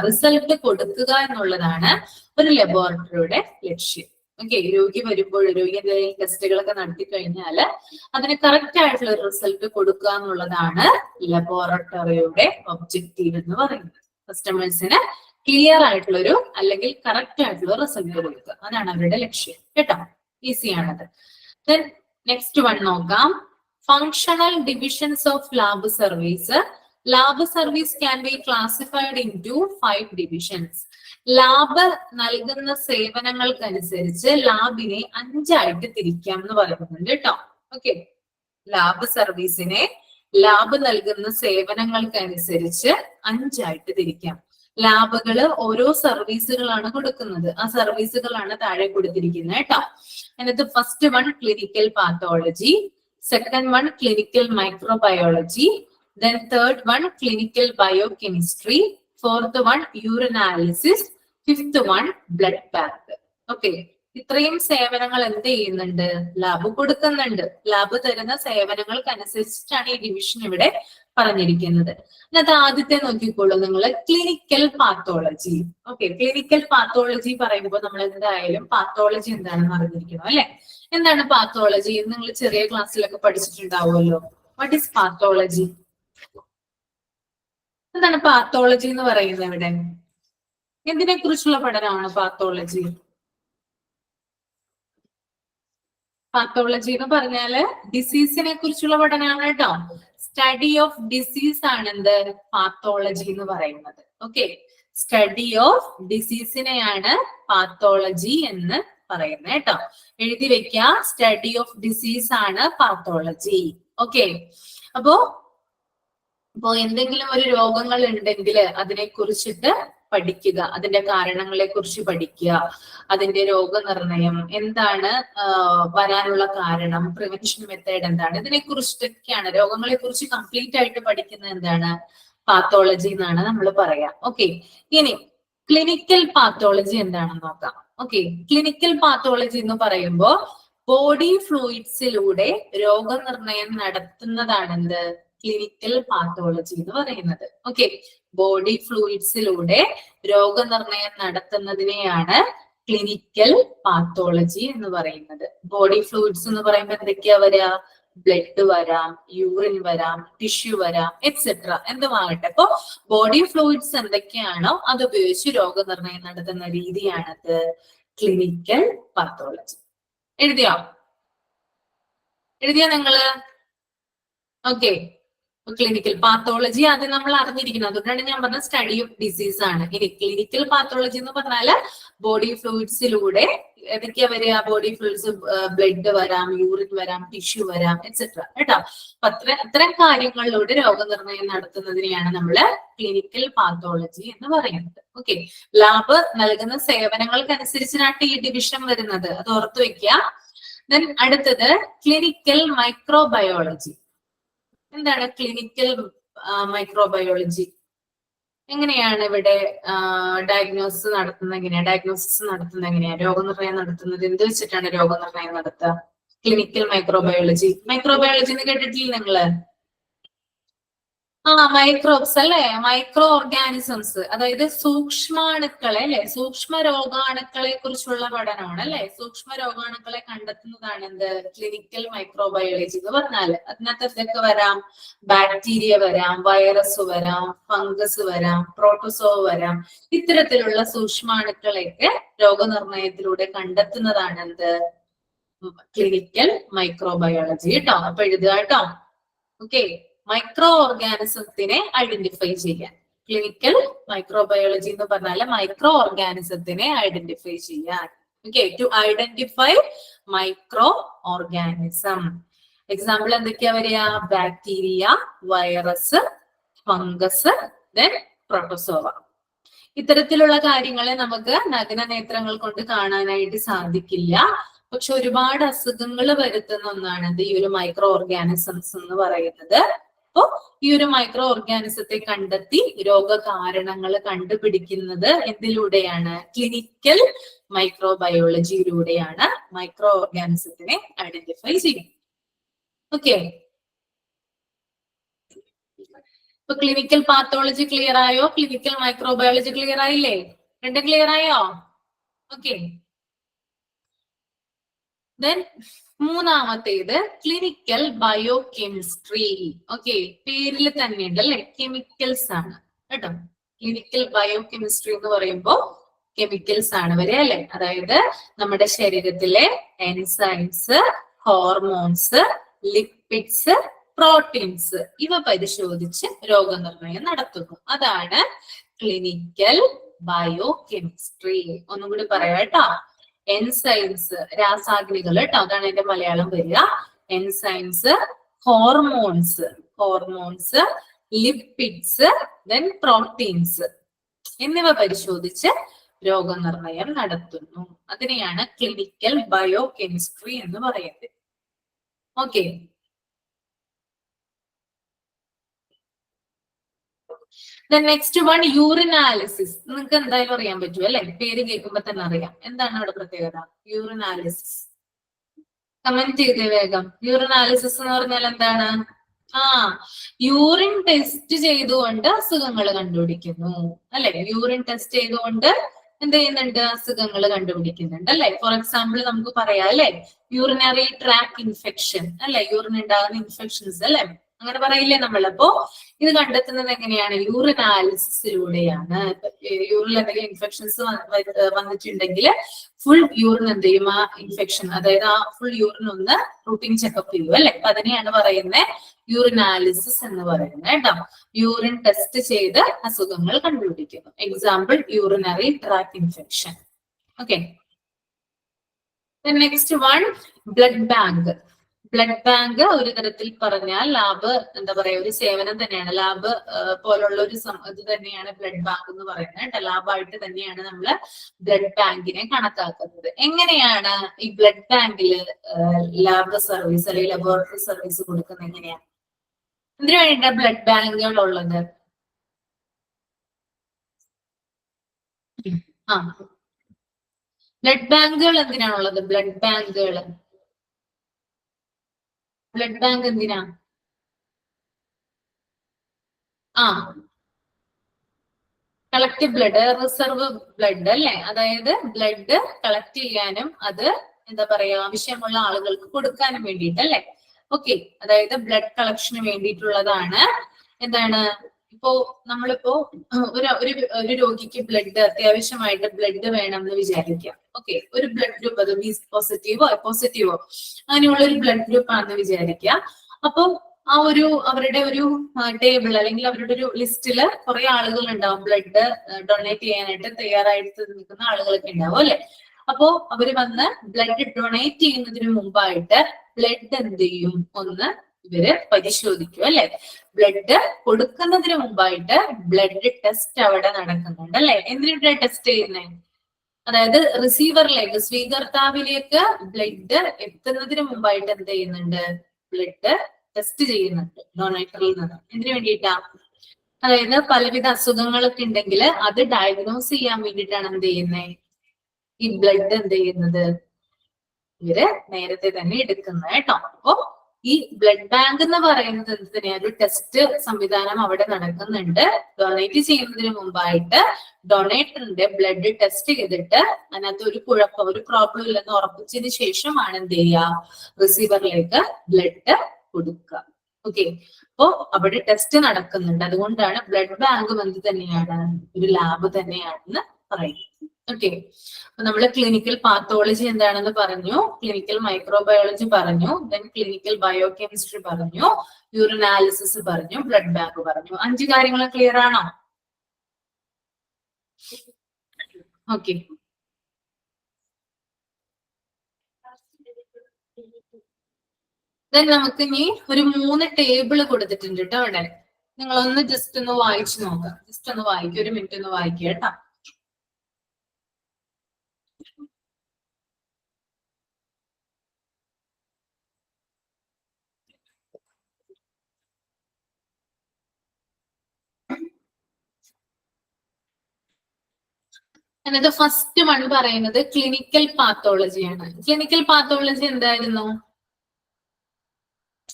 റിസൾട്ട് കൊടുക്കുക എന്നുള്ളതാണ് ഒരു ലബോറട്ടറിയുടെ ലക്ഷ്യം. ഓക്കെ, രോഗി വരുമ്പോൾ രോഗിയുടെ ടെസ്റ്റുകളൊക്കെ നടത്തി കഴിഞ്ഞാൽ അതിന് കറക്റ്റ് ആയിട്ടുള്ള ഒരു റിസൾട്ട് കൊടുക്കുക എന്നുള്ളതാണ് ലബോറട്ടറിയുടെ ഒബ്ജക്റ്റീവ് എന്ന് പറയുന്നത്. കസ്റ്റമേഴ്സിന് ക്ലിയർ ആയിട്ടുള്ളൊരു അല്ലെങ്കിൽ കറക്റ്റ് ആയിട്ടുള്ള റിസൾട്ട് കൊടുക്കുക, അതാണ് അവരുടെ ലക്ഷ്യം കേട്ടോ. ഈസി ആണത്. ദെൻ നെക്സ്റ്റ് വൺ നോക്കാം. Functional divisions of lab service. Lab service can be classified into 5 divisions. Lab നൽകുന്ന സേവനങ്ങൾക്കനുസരിച്ച് ലാബിനെ 5 ആയിട്ട് തിരിക്കാം എന്ന് പറയുന്നുണ്ട് കേട്ടോ. ഓക്കെ, ലാബ് സർവീസിനെ ലാബ് നൽകുന്ന സേവനങ്ങൾക്കനുസരിച്ച് 5 ആയിട്ട് തിരിക്കാം. ലാബുകള് ഓരോ സർവീസുകളാണ് കൊടുക്കുന്നത്. ആ സർവീസുകളാണ് താഴെ കൊടുത്തിരിക്കുന്നത് കേട്ടോ. അതിനകത്ത് first one clinical pathology, second one clinical microbiology, then third one clinical biochemistry, fourth one urinalysis, fifth one blood bank. Okay, ഇത്രയും സേവനങ്ങൾ എന്ത് ചെയ്യുന്നുണ്ട്? ലാബ് കൊടുക്കുന്നുണ്ട്. ലാബ് തരുന്ന സേവനങ്ങൾക്കനുസരിച്ചിട്ടാണ് ഈ ഡിവിഷൻ ഇവിടെ പറഞ്ഞിരിക്കുന്നത്. അത് ആദ്യത്തെ നോക്കിക്കോളൂ നിങ്ങൾ, clinical pathology. Okay, clinical pathology പറയുമ്പോൾ നമ്മൾ എന്തായാലും പാത്തോളജി എന്താണെന്ന് അറിഞ്ഞിരിക്കണം അല്ലെ? എന്താണ് പാത്തോളജി? നിങ്ങൾ ചെറിയ ക്ലാസ്സിലൊക്കെ പഠിച്ചിട്ടുണ്ടാവുമല്ലോ. What is pathology? എന്താണ് പാത്തോളജി എന്ന് പറയുന്നത്? ഇവിടെ എന്തിനെ കുറിച്ചുള്ള പഠനമാണ് പാത്തോളജി? പാത്തോളജി എന്ന് പറഞ്ഞാല് ഡിസീസിനെ കുറിച്ചുള്ള പഠനമാണ് കേട്ടോ. സ്റ്റഡി ഓഫ് ഡിസീസ് ആണ് എന്ത്? പാത്തോളജി എന്ന് പറയുന്നത്. ഓക്കെ, സ്റ്റഡി ഓഫ് ഡിസീസിനെയാണ് പാത്തോളജി എന്ന് പറയുന്നത് കേട്ടോ. എഴുതി വെക്കുക, സ്റ്റഡി ഓഫ് ഡിസീസ് ആണ് പാത്തോളജി. ഓക്കെ, അപ്പോ എന്തെങ്കിലും ഒരു രോഗങ്ങൾ ഉണ്ടെങ്കിൽ അതിനെ കുറിച്ചിട്ട് പഠിക്കുക, അതിന്റെ കാരണങ്ങളെ കുറിച്ച് പഠിക്കുക, അതിന്റെ രോഗനിർണയം എന്താണ്, വരാനുള്ള കാരണം, പ്രിവെൻഷൻ മെത്തേഡ് എന്താണ്, ഇതിനെ കുറിച്ചിട്ടൊക്കെയാണ്. രോഗങ്ങളെ കുറിച്ച് കംപ്ലീറ്റ് ആയിട്ട് പഠിക്കുന്നത് എന്താണ്? പാത്തോളജി എന്നാണ് നമ്മൾ പറയാം. ഓക്കെ, ഇനി ക്ലിനിക്കൽ പാത്തോളജി എന്താണെന്ന് നോക്കാം. ഓക്കെ, ക്ലിനിക്കൽ പാത്തോളജി എന്ന് പറയുമ്പോൾ ബോഡി ഫ്ലൂയിഡ്സിലൂടെ രോഗനിർണയം നടത്തുന്നതാണ് എന്ത്? ക്ലിനിക്കൽ പാത്തോളജി എന്ന് പറയുന്നത്. ഓക്കെ, ബോഡി ഫ്ലൂയിഡ്സിലൂടെ രോഗനിർണയം നടത്തുന്നതിനെയാണ് ക്ലിനിക്കൽ പാത്തോളജി എന്ന് പറയുന്നത്. ബോഡി ഫ്ലൂയിഡ്സ് എന്ന് പറയുമ്പോൾ എന്തൊക്കെയാ വരിക? ബ്ലഡ് വരാം, യൂറിൻ വരാം, ടിഷ്യൂ വരാം, എക്സെട്ര എന്തുമാകട്ടെ. അപ്പൊ ബോഡി ഫ്ലൂയിഡ്സ് എന്തൊക്കെയാണോ അത് ഉപയോഗിച്ച് രോഗനിർണയം നടത്തുന്ന രീതിയാണത് ക്ലിനിക്കൽ പാത്തോളജി. എഴുതിയോ നിങ്ങള്? ഓക്കെ. ക്ലിനിക്കൽ പാത്തോളജി അത് നമ്മൾ അറിഞ്ഞിരിക്കുന്നത്. അതുകൊണ്ടാണ് ഞാൻ പറഞ്ഞ സ്റ്റഡി ഓഫ് ഡിസീസ് ആണ്. ഇനി ക്ലിനിക്കൽ പാത്തോളജി എന്ന് പറഞ്ഞാല് ബോഡി ഫ്ലൂയിഡ്സിലൂടെ ഏതൊക്കെയാ വരിക? ബോഡി ഫ്ലൂയിഡ്സ്, ബ്ലഡ് വരാം, യൂറിൻ വരാം, ടിഷ്യൂ വരാം, എക്സെട്ര കേട്ടോ. അപ്പൊ അത്തരം കാര്യങ്ങളിലൂടെ രോഗനിർണയം നടത്തുന്നതിനെയാണ് നമ്മള് ക്ലിനിക്കൽ പാത്തോളജി എന്ന് പറയുന്നത്. ഓക്കെ. ലാബ് നൽകുന്ന സേവനങ്ങൾക്കനുസരിച്ചിട്ടാണ് ഈ ഡിവിഷൻ വരുന്നത്, അത് ഓർത്തു വെക്കുക. ദെൻ അടുത്തത് ക്ലിനിക്കൽ മൈക്രോബയോളജി. എന്താണ് ക്ലിനിക്കൽ മൈക്രോബയോളജി? എങ്ങനെയാണ് ഇവിടെ ഡയഗ്നോസിസ് നടത്തുന്നത് എങ്ങനെയാ? രോഗനിർണയം നടത്തുന്നത് എന്ത് വെച്ചിട്ടാണ് രോഗനിർണയം നടത്തുക? ക്ലിനിക്കൽ മൈക്രോബയോളജി എന്ന് കേട്ടിട്ടില്ലേ നിങ്ങള്? മൈക്രോബ്സ് അല്ലെ, മൈക്രോ ഓർഗാനിസംസ്, അതായത് സൂക്ഷ്മാണുക്കളെ അല്ലെ, സൂക്ഷ്മ രോഗാണുക്കളെ കുറിച്ചുള്ള പഠനമാണ് അല്ലെ. സൂക്ഷ്മ രോഗാണുക്കളെ കണ്ടെത്തുന്നതാണ് എന്ത് ക്ലിനിക്കൽ മൈക്രോബയോളജി എന്ന് പറഞ്ഞാല്. അതിനകത്ത് എന്തൊക്കെ വരാം? ബാക്ടീരിയ വരാം, വൈറസ് വരാം, ഫംഗസ് വരാം, പ്രോട്ടോസോവ വരാം. ഇത്തരത്തിലുള്ള സൂക്ഷ്മാണുക്കളെയൊക്കെ രോഗനിർണയത്തിലൂടെ കണ്ടെത്തുന്നതാണ് എന്ത് ക്ലിനിക്കൽ മൈക്രോബയോളജി കേട്ടോ. അപ്പൊ എഴുതുക കേട്ടോ. ഓക്കെ. മൈക്രോ ഓർഗാനിസത്തിനെ ഐഡന്റിഫൈ ചെയ്യാൻ ക്ലിനിക്കൽ മൈക്രോബയോളജി എന്ന് പറഞ്ഞാൽ മൈക്രോ ഓർഗാനിസത്തിനെ ഐഡന്റിഫൈ ചെയ്യാൻ. Okay. To identify micro organism. Example എന്തൊക്കെയാ വരിക? Bacteria, virus, fungus, then protozoa. ഇത്തരത്തിലുള്ള കാര്യങ്ങളെ നമുക്ക് നഗ്ന നേത്രങ്ങൾ കൊണ്ട് കാണാനായിട്ട് സാധിക്കില്ല. പക്ഷെ ഒരുപാട് അസുഖങ്ങൾ വരുത്തുന്ന ഒന്നാണ് ഈ ഒരു മൈക്രോ ഓർഗാനിസംസ് എന്ന് പറയുന്നത്. അപ്പോ ഈ ഒരു മൈക്രോ ഓർഗാനിസത്തെ കണ്ടെത്തി രോഗകാരണങ്ങൾ കണ്ടുപിടിക്കുന്നത് എന്തിലൂടെയാണ്? ക്ലിനിക്കൽ മൈക്രോബയോളജിയിലൂടെയാണ് മൈക്രോ ഓർഗാനിസത്തിനെ ഐഡന്റിഫൈ ചെയ്യുന്നത്. ഓക്കെ. ഇപ്പൊ ക്ലിനിക്കൽ പാത്തോളജി ക്ലിയർ ആയോ? ക്ലിനിക്കൽ മൈക്രോബയോളജി ക്ലിയർ ആയില്ലേ? രണ്ടും ക്ലിയർ ആയോ? ഓക്കെ. ദെൻ മൂന്നാമത്തേത് ക്ലിനിക്കൽ ബയോ കെമിസ്ട്രി. ഓക്കെ. പേരിൽ തന്നെ ഉണ്ട് അല്ലെ, കെമിക്കൽസ് ആണ് കേട്ടോ. ക്ലിനിക്കൽ ബയോ കെമിസ്ട്രി എന്ന് പറയുമ്പോ കെമിക്കൽസ് ആണ് വരിക അല്ലെ. അതായത് നമ്മുടെ ശരീരത്തിലെ എൻസൈംസ്, ഹോർമോൺസ്, ലിപ്പിഡ്സ്, പ്രോട്ടീൻസ് ഇവ പരിശോധിച്ച് രോഗനിർണയം നടത്തുന്നു. അതാണ് ക്ലിനിക്കൽ ബയോ കെമിസ്ട്രി. ഒന്നും കൂടി പറയാം കേട്ടോ. എൻസൈംസ്, രാസാഗ്നികൾ കേട്ടോ, അതാണ് എന്റെ മലയാളം വരിക. Enzymes, hormones, lipids, then proteins എന്നിവ പരിശോധിച്ച് രോഗനിർണയം നടത്തുന്നു. അതിനെയാണ് ക്ലിനിക്കൽ ബയോ കെമിസ്ട്രി എന്ന് പറയുന്നത്. ഓക്കെ. Next one urinalysis. നിങ്ങൾക്ക് എന്തായാലും അറിയാൻ പറ്റും അല്ലെ, പേര് കേൾക്കുമ്പോ തന്നെ അറിയാം. എന്താണ് അവിടെ പ്രത്യേകത? യൂറിനാലിസിസ്. കമന്റ് ചെയ്തേ വേഗം. യൂറിനാലിസിസ് എന്ന് പറഞ്ഞാൽ എന്താണ്? യൂറിൻ ടെസ്റ്റ് ചെയ്തുകൊണ്ട് അസുഖങ്ങൾ കണ്ടുപിടിക്കുന്നു അല്ലെ. യൂറിൻ ടെസ്റ്റ് ചെയ്തുകൊണ്ട് എന്ത് ചെയ്യുന്നുണ്ട്? അസുഖങ്ങൾ കണ്ടുപിടിക്കുന്നുണ്ട് അല്ലെ. ഫോർ എക്സാമ്പിൾ നമുക്ക് പറയാം അല്ലെ, യൂറിനറി ട്രാക്ക് ഇൻഫെക്ഷൻ അല്ലെ, യൂറിൻ ഉണ്ടാകുന്ന ഇൻഫെക്ഷൻസ് അല്ലെ, അങ്ങനെ പറയില്ലേ നമ്മൾ. അപ്പോ ഇത് കണ്ടെത്തുന്നത് എങ്ങനെയാണ്? യൂറിനാലിസിസിലൂടെയാണ്. യൂറിനിൽ എന്തെങ്കിലും ഇൻഫെക്ഷൻസ് വന്നിട്ടുണ്ടെങ്കിൽ ഫുൾ യൂറിൻ എന്ത് ചെയ്യും? ആ ഇൻഫെക്ഷൻ, അതായത് ആ ഫുൾ യൂറിൻ ഒന്ന് റൂട്ടീൻ ചെക്കപ്പ് ചെയ്യും അല്ലെ. അപ്പൊ അതിനെയാണ് പറയുന്നത് യൂറിനാലിസിസ് എന്ന് പറയുന്നത് കേട്ടോ. യൂറിൻ ടെസ്റ്റ് ചെയ്ത് അസുഖങ്ങൾ കണ്ടുപിടിക്കുന്നു. Example urinary track infection. Okay. Next one blood bank. Blood bank ഒരു തരത്തിൽ പറഞ്ഞാൽ ലാബ് എന്താ പറയാ, ഒരു സേവനം തന്നെയാണ്. ലാബ് പോലുള്ള ഒരു ഇത് തന്നെയാണ് ബ്ലഡ് ബാങ്ക് എന്ന് പറയുന്നത് കേട്ടോ. ലാബായിട്ട് തന്നെയാണ് നമ്മള് ബ്ലഡ് ബാങ്കിനെ കണക്കാക്കുന്നത്. എങ്ങനെയാണ് ഈ ബ്ലഡ് ബാങ്കില് ലാബ് സർവീസ് അല്ലെങ്കിൽ ലബോറട്ടറി സർവീസ് കൊടുക്കുന്നത്? എങ്ങനെയാണ്? എന്തിനു വേണ്ടിയിട്ടാണ് ബ്ലഡ് ബാങ്കുകൾ ഉള്ളത്? ബ്ലഡ് ബാങ്കുകൾ എന്തിനാണുള്ളത്? ബ്ലഡ് ബാങ്ക് എന്തിനാ? കളക്റ്റീവ് ബ്ലഡ്, റിസർവ് ബ്ലഡ് അല്ലെ. അതായത് ബ്ലഡ് കളക്ട് ചെയ്യാനും അത് എന്താ പറയാ ആവശ്യമുള്ള ആളുകൾക്ക് കൊടുക്കാനും വേണ്ടിയിട്ട് അല്ലെ. ഓക്കെ, അതായത് ബ്ലഡ് കളക്ഷന് വേണ്ടിയിട്ടുള്ളതാണ്. എന്താണ്, ഇപ്പോ നമ്മളിപ്പോ ഒരു രോഗിക്ക് ബ്ലഡ് അത്യാവശ്യമായിട്ട് ബ്ലഡ് വേണം എന്ന് വിചാരിക്കാം. ഓക്കെ, ഒരു ബ്ലഡ് ഗ്രൂപ്പ്, അത് ബി പോസിറ്റീവോ പോസിറ്റീവോ അങ്ങനെയുള്ള ഒരു ബ്ലഡ് ഗ്രൂപ്പ് ആണെന്ന് വിചാരിക്കാം. അപ്പൊ അവരുടെ ഒരു ടേബിൾ അല്ലെങ്കിൽ അവരുടെ ഒരു ലിസ്റ്റില് കുറെ ആളുകൾ ഉണ്ടാവും, ബ്ലഡ് ഡൊണേറ്റ് ചെയ്യാനായിട്ട് തയ്യാറായിട്ട് നിൽക്കുന്ന ആളുകളൊക്കെ ഉണ്ടാവും അല്ലെ. അപ്പോ അവര് വന്ന് ബ്ലഡ് ഡൊണേറ്റ് ചെയ്യുന്നതിന് മുമ്പായിട്ട് ബ്ലഡ് എന്ത് ചെയ്യും, ഒന്ന് ഇവര് പരിശോധിക്കും അല്ലെ. ബ്ലഡ് കൊടുക്കുന്നതിന് മുമ്പായിട്ട് ബ്ലഡ് ടെസ്റ്റ് അവിടെ നടക്കുന്നുണ്ട് അല്ലെ. എന്തിനാ ടെസ്റ്റ് ചെയ്യുന്നത്? അതായത് റിസീവറിലേക്ക്, സ്വീകർത്താവിലേക്ക് ബ്ലഡ് എത്തുന്നതിന് മുമ്പായിട്ട് എന്ത് ചെയ്യുന്നുണ്ട്, ബ്ലഡ് ടെസ്റ്റ് ചെയ്യുന്നുണ്ട് ഡൊണേറ്ററിൽ നിന്ന്. എന്തിനു വേണ്ടിയിട്ടാ? അതായത് പലവിധ അസുഖങ്ങളൊക്കെ ഉണ്ടെങ്കിൽ അത് ഡയഗ്നോസ് ചെയ്യാൻ വേണ്ടിയിട്ടാണ് എന്ത് ചെയ്യുന്നത്, ഈ ബ്ലഡ് എന്ത് ചെയ്യുന്നത്, ഇവര് നേരത്തെ തന്നെ എടുക്കുന്നത് കേട്ടോ. അപ്പോ ഈ ബ്ലഡ് ബാങ്ക് എന്ന് പറയുന്നത് എന്തിനാ, ഒരു ടെസ്റ്റ് സംവിധാനം അവിടെ നടക്കുന്നുണ്ട്. ഡൊണേറ്റ് ചെയ്യുന്നതിന് മുമ്പായിട്ട് ഡൊണേറ്ററിന്റെ ബ്ലഡ് ടെസ്റ്റ് ചെയ്തിട്ട് അതിനകത്ത് ഒരു കുഴപ്പം, ഒരു പ്രോബ്ലം ഇല്ലെന്ന് ഉറപ്പിച്ചതിന് ശേഷമാണ് എന്ത് ചെയ്യുക, റിസീവറിലേക്ക് ബ്ലഡ് കൊടുക്കുക. ഓക്കെ, അപ്പോ അവിടെ ടെസ്റ്റ് നടക്കുന്നുണ്ട്. അതുകൊണ്ടാണ് ബ്ലഡ് ബാങ്കും എന്ത് തന്നെയാണ്, ഒരു ലാബ് തന്നെയാണെന്ന് പറയുന്നത്. ഓക്കെ, അപ്പൊ നമ്മള് ക്ലിനിക്കൽ പാത്തോളജി എന്താണെന്ന് പറഞ്ഞു, ക്ലിനിക്കൽ മൈക്രോബയോളജി പറഞ്ഞു, ദെൻ ക്ലിനിക്കൽ ബയോകെമിസ്ട്രി പറഞ്ഞു, യൂറിനാലിസിസ് പറഞ്ഞു, ബ്ലഡ് ബാങ്ക് പറഞ്ഞു. 5 കാര്യങ്ങൾ ക്ലിയർ ആണോ? ഓക്കെ, ദെൻ നമുക്ക് ഇനി ഒരു 3 ടേബിൾ കൊടുത്തിട്ടുണ്ട് കേട്ടോ അവിടെ. നിങ്ങളൊന്ന് ജസ്റ്റ് ഒന്ന് വായിച്ചു നോക്കാം. ജസ്റ്റ് ഒന്ന് വായിക്കുക, ഒരു മിനിറ്റ് ഒന്ന് വായിക്കുക കേട്ടോ. എന്നിട്ട് ഫസ്റ്റ് വൺ പറയുന്നത് ക്ലിനിക്കൽ പാത്തോളജിയാണ്. ക്ലിനിക്കൽ പാത്തോളജി എന്തായിരുന്നു?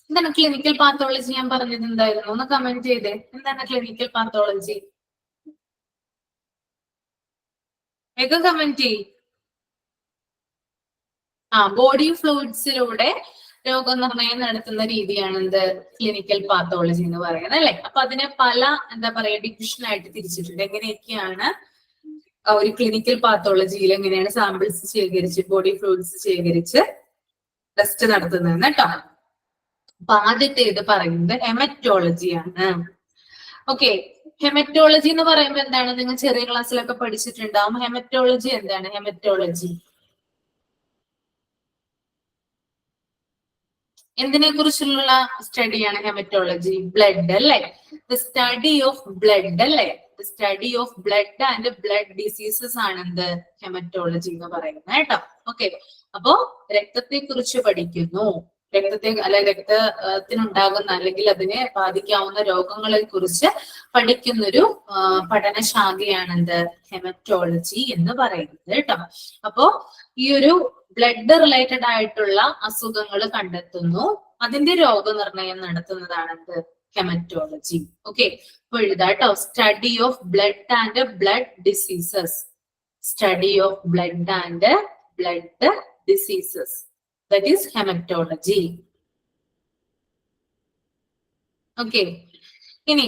എന്താണ് ക്ലിനിക്കൽ പാത്തോളജി? ഞാൻ പറഞ്ഞത് എന്തായിരുന്നു? ഒന്ന് കമന്റ് ചെയ്തേ. എന്താണ് ക്ലിനിക്കൽ പാത്തോളജി? വേഗം കമന്റ് ചെയ്. ബോഡി ഫ്ലൂയിഡ്സിലൂടെ രോഗനിർണയം നടത്തുന്ന രീതിയാണ് എന്ത്, ക്ലിനിക്കൽ പാത്തോളജി എന്ന് പറയുന്നത് അല്ലെ. അപ്പൊ അതിനെ പല എന്താ പറയാ ഡിവിഷനായിട്ട് തിരിച്ചിട്ടുണ്ട്. എങ്ങനെയൊക്കെയാണ് ഒരു ക്ലിനിക്കൽ പാത്തോളജിയിൽ എങ്ങനെയാണ് സാമ്പിൾസ് ശേഖരിച്ച്, ബോഡി ഫ്ലൂയിഡ്സ് ശേഖരിച്ച് ടെസ്റ്റ് നടത്തുന്നത് കേട്ടോ. അപ്പൊ ആദ്യത്തെ ഇത് പറയുന്നത് ഹെമറ്റോളജിയാണ്. ഓക്കെ, ഹെമറ്റോളജി എന്ന് പറയുമ്പോൾ എന്താണ്, നിങ്ങൾ ചെറിയ ക്ലാസ്സിലൊക്കെ പഠിച്ചിട്ടുണ്ടാവും. ഹെമറ്റോളജി എന്താണ്? ഹെമറ്റോളജി എന്തിനെ കുറിച്ചുള്ള സ്റ്റഡിയാണ് ഹെമറ്റോളജി? ബ്ലഡ് അല്ലെ, ദ സ്റ്റഡി ഓഫ് ബ്ലഡ് അല്ലെ, the study of blood and blood diseases ആണ് എന്ത്, ഹെമറ്റോളജി എന്ന് പറയുന്നത് കേട്ടോ. ഓക്കെ, അപ്പോ രക്തത്തെ കുറിച്ച് പഠിക്കുന്നു, രക്തത്തിനുണ്ടാകുന്ന അല്ലെങ്കിൽ അതിനെ ബാധിക്കാവുന്ന രോഗങ്ങളെ കുറിച്ച് പഠിക്കുന്നൊരു പഠനശാഖയാണ് എന്ത്, ഹെമറ്റോളജി എന്ന് പറയുന്നത് കേട്ടോ. അപ്പോ ഈ ഒരു ബ്ലഡ് റിലേറ്റഡ് ആയിട്ടുള്ള അസുഖങ്ങൾ കണ്ടെത്തുന്നു, അതിന്റെ രോഗനിർണയം നടത്തുന്നതാണ് എന്ത്, ഹെമറ്റോളജി. ഓക്കെ, അപ്പൊ എഴുതാട്ടോ, study of blood and blood diseases, study of blood and blood diseases, that is hematology. Okay, ഇനി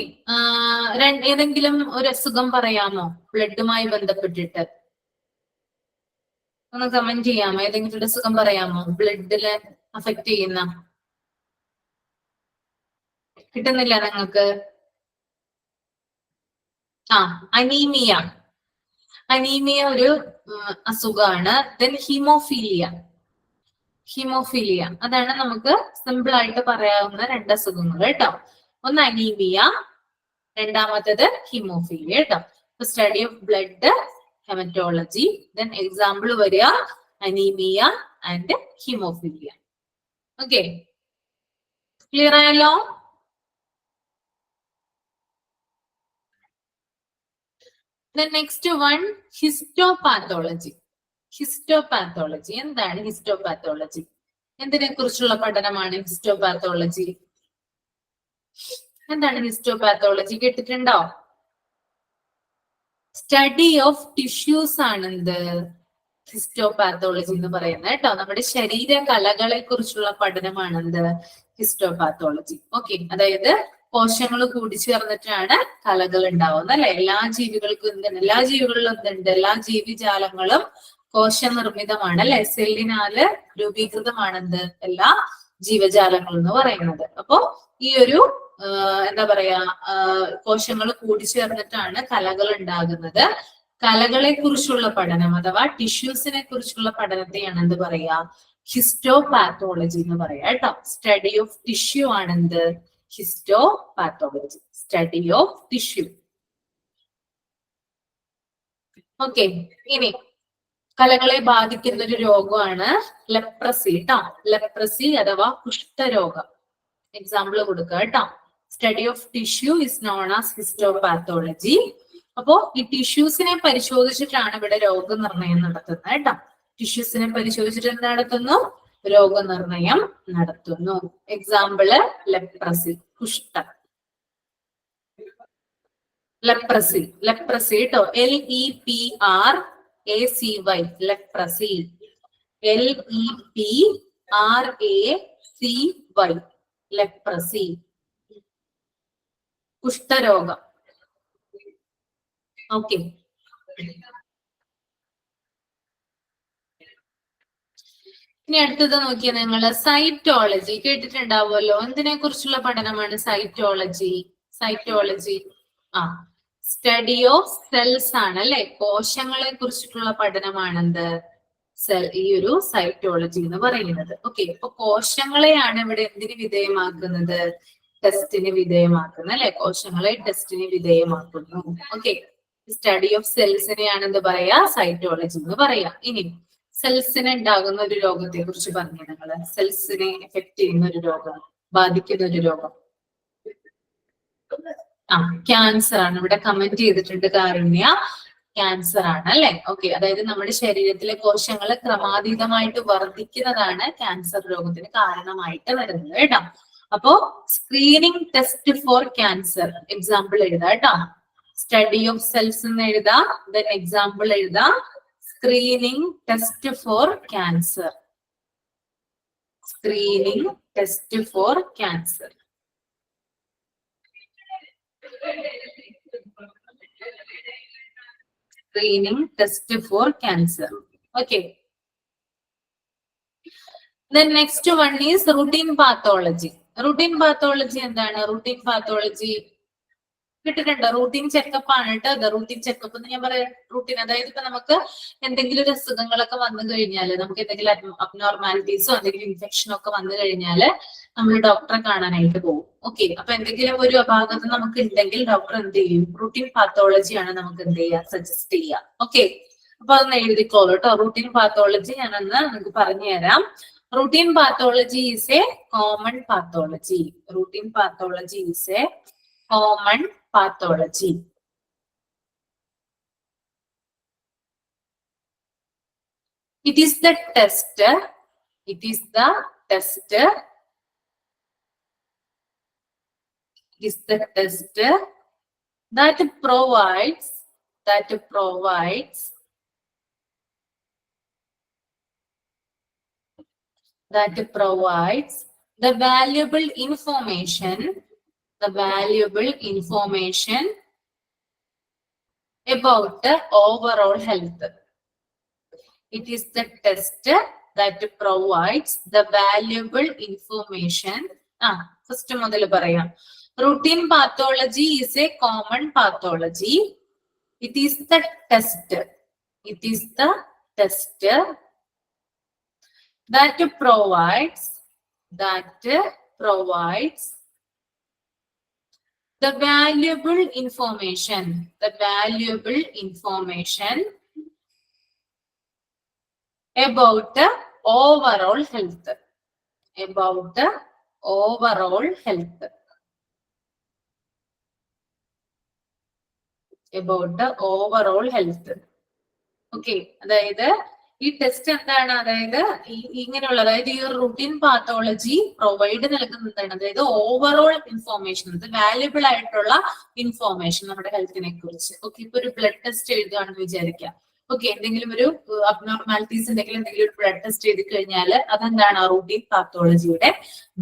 ഏതെങ്കിലും ഒരു അസുഖം പറയാമോ ബ്ലഡുമായി ബന്ധപ്പെട്ടിട്ട്? ഒന്ന് കമന്റ് ചെയ്യാമോ? ഏതെങ്കിലും ഒരു അസുഖം പറയാമോ ബ്ലഡില് അഫക്ട് ചെയ്യുന്ന? കിട്ടുന്നില്ല നിങ്ങൾക്ക്? അനീമിയ. അനീമിയ ഒരു അസുഖമാണ്. Then haemophilia. ഹീമോഫീലിയ അതാണ് നമുക്ക് സിമ്പിൾ ആയിട്ട് പറയാവുന്ന 2 അസുഖങ്ങൾ കേട്ടോ. ഒന്ന് അനീമിയ, രണ്ടാമത്തേത് ഹീമോഫീലിയ കേട്ടോ. Study of blood, haematology, then example വരിക anaemia and haemophilia. Okay, clear ആയല്ലോ? Next one histopathology. ഹിസ്റ്റോപാത്തോളജി എന്താണ്? ഹിസ്റ്റോപാത്തോളജി എന്തിനെ കുറിച്ചുള്ള പഠനമാണ് ഹിസ്റ്റോപാത്തോളജി? എന്താണ് ഹിസ്റ്റോപാത്തോളജി? കേട്ടിട്ടുണ്ടോ? സ്റ്റഡി ഓഫ് ടിഷ്യൂസ് ആണ് എന്ത്, ഹിസ്റ്റോപാത്തോളജി എന്ന് പറയുന്നത് കേട്ടോ. നമ്മുടെ ശരീര കലകളെ കുറിച്ചുള്ള പഠനമാണ് എന്ത്, ഹിസ്റ്റോപാത്തോളജി. ഓക്കെ, അതായത് കോശങ്ങൾ കൂടിച്ചേർന്നിട്ടാണ് കലകൾ ഉണ്ടാവുന്നത് അല്ലെ. എല്ലാ ജീവികൾക്കും എന്തുണ്ട്, എല്ലാ ജീവികളിലും എന്തുണ്ട്, എല്ലാ ജീവിജാലങ്ങളും കോശനിർമ്മിതമാണ് അല്ലെ. സെല്ലിനാല് രൂപീകൃതമാണെന്ത് എല്ലാ ജീവജാലങ്ങൾ എന്ന് പറയുന്നത്. അപ്പോ ഈ ഒരു എന്താ പറയാ കോശങ്ങൾ കൂടിച്ചേർന്നിട്ടാണ് കലകൾ ഉണ്ടാകുന്നത്. കലകളെ കുറിച്ചുള്ള പഠനം അഥവാ ടിഷ്യൂസിനെ കുറിച്ചുള്ള പഠനത്തെയാണ് എന്ത് പറയാ, ഹിസ്റ്റോപാത്തോളജി എന്ന് പറയാ കേട്ടോ. സ്റ്റഡി ഓഫ് ടിഷ്യൂ ആണെന്ത്, histopathology, study of tissue. Okay, ഇനി കലകളെ ബാധിക്കുന്ന ഒരു രോഗമാണ് ലെപ്രസി കേട്ടോ. ലെപ്രസി അഥവാ കുഷ്ഠരോഗം. എക്സാമ്പിൾ കൊടുക്കുക കേട്ടോ. Study of tissue is known as histopathology. അപ്പോ ഈ ടിഷ്യൂസിനെ പരിശോധിച്ചിട്ടാണ് ഇവിടെ രോഗനിർണയം നടത്തുന്നത് കേട്ടോ. ടിഷ്യൂസിനെ പരിശോധിച്ചിട്ട് എന്ത് നടത്തുന്നു, രോഗനിർണയം നടത്തുന്നു. എക്സാമ്പിള് ലെപ്രസി, കുഷ്ഠം. ലെപ്രസി, ലെപ്രസി കേട്ടോ. LEPRACY, leprosy. LEPRACY, ലെപ്രസി, കുഷ്ഠരോഗം. ഓക്കെ, ഇനി അടുത്തത് നോക്കിയാൽ നിങ്ങള് സൈറ്റോളജി കേട്ടിട്ടുണ്ടാവുമല്ലോ. എന്തിനെ കുറിച്ചുള്ള പഠനമാണ് cytology? Cytology study of cells ആണ് അല്ലെ. കോശങ്ങളെ കുറിച്ചിട്ടുള്ള പഠനമാണെന്ത്, ഈ ഒരു സൈറ്റോളജി എന്ന് പറയുന്നത്. ഓക്കെ, അപ്പൊ കോശങ്ങളെയാണ് ഇവിടെ എന്തിന് വിധേയമാക്കുന്നത്, ടെസ്റ്റിന് വിധേയമാക്കുന്നത് അല്ലെ. കോശങ്ങളെ ടെസ്റ്റിന് വിധേയമാക്കുന്നു. ഓക്കെ, സ്റ്റഡി ഓഫ് സെൽസിനെയാണ് എന്ത് പറയാ, സൈറ്റോളജി എന്ന് പറയാ. ഇനി സെൽസിന് ഉണ്ടാകുന്ന ഒരു രോഗത്തെ കുറിച്ച് പറഞ്ഞു നിങ്ങള്. സെൽസിനെ എഫക്ട് ചെയ്യുന്ന ഒരു രോഗം, ബാധിക്കുന്ന ഒരു രോഗം ക്യാൻസർ ആണ്. ഇവിടെ കമന്റ് ചെയ്തിട്ടുണ്ട് കാരുണ്യ, ക്യാൻസർ ആണ് അല്ലെ. ഓക്കെ, അതായത് നമ്മുടെ ശരീരത്തിലെ കോശങ്ങൾ ക്രമാതീതമായിട്ട് വർദ്ധിക്കുന്നതാണ് ക്യാൻസർ രോഗത്തിന് കാരണമായിട്ട് വരുന്നത് കേട്ടോ. അപ്പോ screening test for cancer example എഴുതാം കേട്ടോ. സ്റ്റഡി ഓഫ് സെൽസ് എന്ന് എഴുതാം, ദെൻ എക്സാമ്പിൾ എഴുതാം screening test for cancer. Screening test for cancer. Screening test for cancer. Okay. Then next one is routine pathology. Routine pathology എന്താണ്? routine pathology കിട്ടിട്ടുണ്ടോ? Routine checkup ആണ് കേട്ടോ. അത് routine checkup എന്ന് ഞാൻ പറയാം. റൂട്ടീൻ അതായത് ഇപ്പൊ നമുക്ക് എന്തെങ്കിലും ഒരു അസുഖങ്ങളൊക്കെ വന്നു കഴിഞ്ഞാല്, നമുക്ക് എന്തെങ്കിലും അബ്നോർമാലിറ്റീസോ എന്തെങ്കിലും ഇൻഫെക്ഷനോ ഒക്കെ വന്നു കഴിഞ്ഞാല് നമ്മൾ ഡോക്ടറെ കാണാനായിട്ട് പോകും. ഓക്കെ, അപ്പൊ എന്തെങ്കിലും ഒരു അപാകത നമുക്ക് ഉണ്ടെങ്കിൽ ഡോക്ടർ എന്ത് ചെയ്യും, റൂട്ടീൻ പാത്തോളജിയാണ് നമുക്ക് എന്ത് ചെയ്യുക, സജസ്റ്റ് ചെയ്യുക. ഓക്കെ, അപ്പൊ അതൊന്ന് എഴുതിക്കോളൂ കേട്ടോ. റൂട്ടീൻ പാത്തോളജി ഞാനൊന്ന് നിങ്ങൾക്ക് പറഞ്ഞു തരാം. Routine pathology is A common pathology. Routine pathology is A common pathology. It is the test. It is the test. It is the test that provides the valuable information about the overall health. It is the test that provides the valuable information. First മുതൽ പറയാം. Routine pathology is a common pathology. It is the test. It is the test that provides the valuable information about the overall health. Okay, അതായത് ഈ test എന്താണ്, അതായത് ഇങ്ങനെയുള്ള, അതായത് ഈ ഒരു റൂട്ടീൻ പാത്തോളജി പ്രൊവൈഡ് നൽകുന്നതാണ്, അതായത് ഓവറോൾ ഇൻഫോർമേഷൻ, വാല്യുബിൾ ആയിട്ടുള്ള ഇൻഫോർമേഷൻ നമ്മുടെ ഹെൽത്തിനെ കുറിച്ച്. ഓക്കെ, ഇപ്പൊ ഒരു ബ്ലഡ് ടെസ്റ്റ് എഴുതുകയാണെന്ന് വിചാരിക്കാം. ഓക്കെ, എന്തെങ്കിലും ഒരു അബ്നോർമാലിറ്റീസ് ഉണ്ടെങ്കിൽ എന്തെങ്കിലും ഒരു ബ്ലഡ് ടെസ്റ്റ് ചെയ്ത് കഴിഞ്ഞാൽ അതെന്താണ് റൂട്ടീൻ പാത്തോളജിയുടെ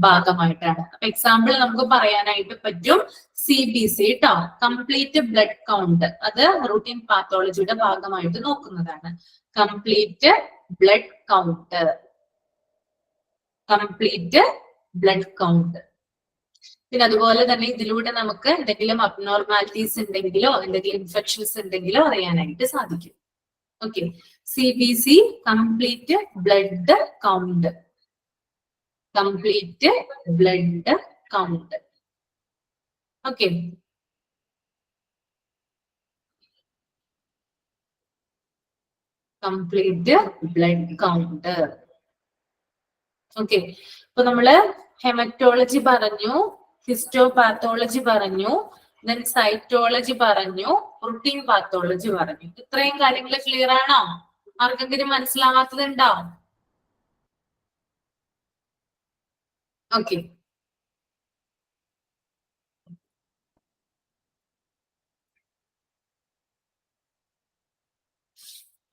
ഭാഗമായിട്ടാണ്. അപ്പൊ എക്സാമ്പിൾ നമുക്ക് പറയാനായിട്ട് പറ്റും CBC ട്ടോ, കംപ്ലീറ്റ് ബ്ലഡ് കൗണ്ട്. അത് റൂട്ടീൻ പാത്തോളജിയുടെ ഭാഗമായിട്ട് നോക്കുന്നതാണ്. Complete blood count, complete blood count. പിന്നെ അതുപോലെ തന്നെ ഇതിലൂടെ നമുക്ക് എന്തെങ്കിലും അബ്നോർമാലിറ്റീസ് ഉണ്ടെങ്കിലോ എന്തെങ്കിലും ഇൻഫെക്ഷൻസ് ഉണ്ടെങ്കിലോ അറിയാനായിട്ട് സാധിക്കും. Okay, CBC complete blood count, complete blood count. Okay, complete blood count. Okay, ഇപ്പൊ നമ്മള് ഹെമറ്റോളജി പറഞ്ഞു, ഹിസ്റ്റോപാത്തോളജി പറഞ്ഞു, ദെൻ സൈറ്റോളജി പറഞ്ഞു, റൂട്ടീൻ പാത്തോളജി പറഞ്ഞു. ഇത്രയും കാര്യങ്ങൾ ക്ലിയർ ആണോ? ആർക്കെങ്കിലും മനസ്സിലാവാത്തതുണ്ടോ? ഓക്കെ,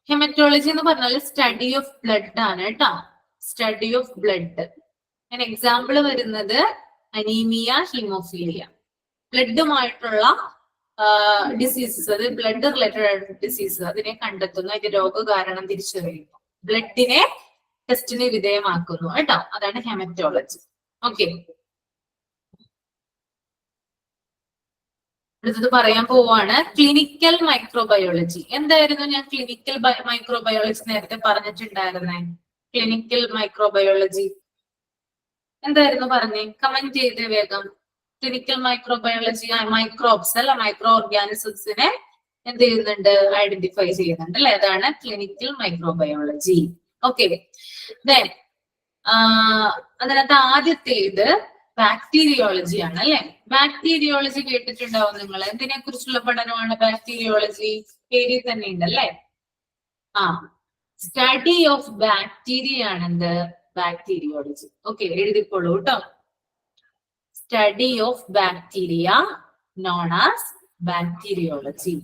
ഹെമറ്റോളജി എന്ന് പറഞ്ഞാൽ സ്റ്റഡി ഓഫ് ബ്ലഡ് ആണ് കേട്ടോ, സ്റ്റഡി ഓഫ് ബ്ലഡ്. ഞാൻ എക്സാമ്പിൾ വരുന്നത് അനീമിയ, ഹീമോഫീലിയ, ബ്ലഡുമായിട്ടുള്ള ഡിസീസസ്, അത് ബ്ലഡ് റിലേറ്റഡ് ഡിസീസസ്, അതിനെ കണ്ടെത്തുന്നു, അതിന്റെ രോഗകാരണം തിരിച്ചറിയുന്നു, ബ്ലഡിനെ ടെസ്റ്റിന് വിധേയമാക്കുന്നു കേട്ടോ, അതാണ് ഹെമറ്റോളജി. ഓക്കെ, അടുത്തത് പറയാൻ പോവാണ് ക്ലിനിക്കൽ മൈക്രോബയോളജി. എന്തായിരുന്നു ഞാൻ ക്ലിനിക്കൽ മൈക്രോബയോളജി നേരത്തെ പറഞ്ഞിട്ടുണ്ടായിരുന്നേ? ക്ലിനിക്കൽ മൈക്രോബയോളജി എന്തായിരുന്നു പറഞ്ഞേ? കമന്റ് ചെയ്ത് വേഗം. ക്ലിനിക്കൽ മൈക്രോബയോളജി മൈക്രോബ്സ് അല്ല, മൈക്രോ ഓർഗാനിസംസിനെ എന്ത് ചെയ്യുന്നുണ്ട്? ഐഡന്റിഫൈ ചെയ്യുന്നുണ്ട് അല്ലെ? അതാണ് ക്ലിനിക്കൽ മൈക്രോബയോളജി. ഓക്കെ, ദെൻ അതിനകത്ത് ആദ്യത്തേത് ബാക്ടീരിയോളജി ആണ് അല്ലെ? ബാക്ടീരിയോളജി കേട്ടിട്ടുണ്ടാവും നിങ്ങൾ. എന്തിനെ കുറിച്ചുള്ള പഠനമാണ് ബാക്ടീരിയോളജി? പേരിൽ തന്നെ ഉണ്ടല്ലേ? സ്റ്റഡി ഓഫ് ബാക്ടീരിയ ആണ് എന്ത്? ബാക്ടീരിയോളജി. ഓക്കെ, എഴുതിക്കോളൂ കേട്ടോ. Study of bacteria known as bacteriology.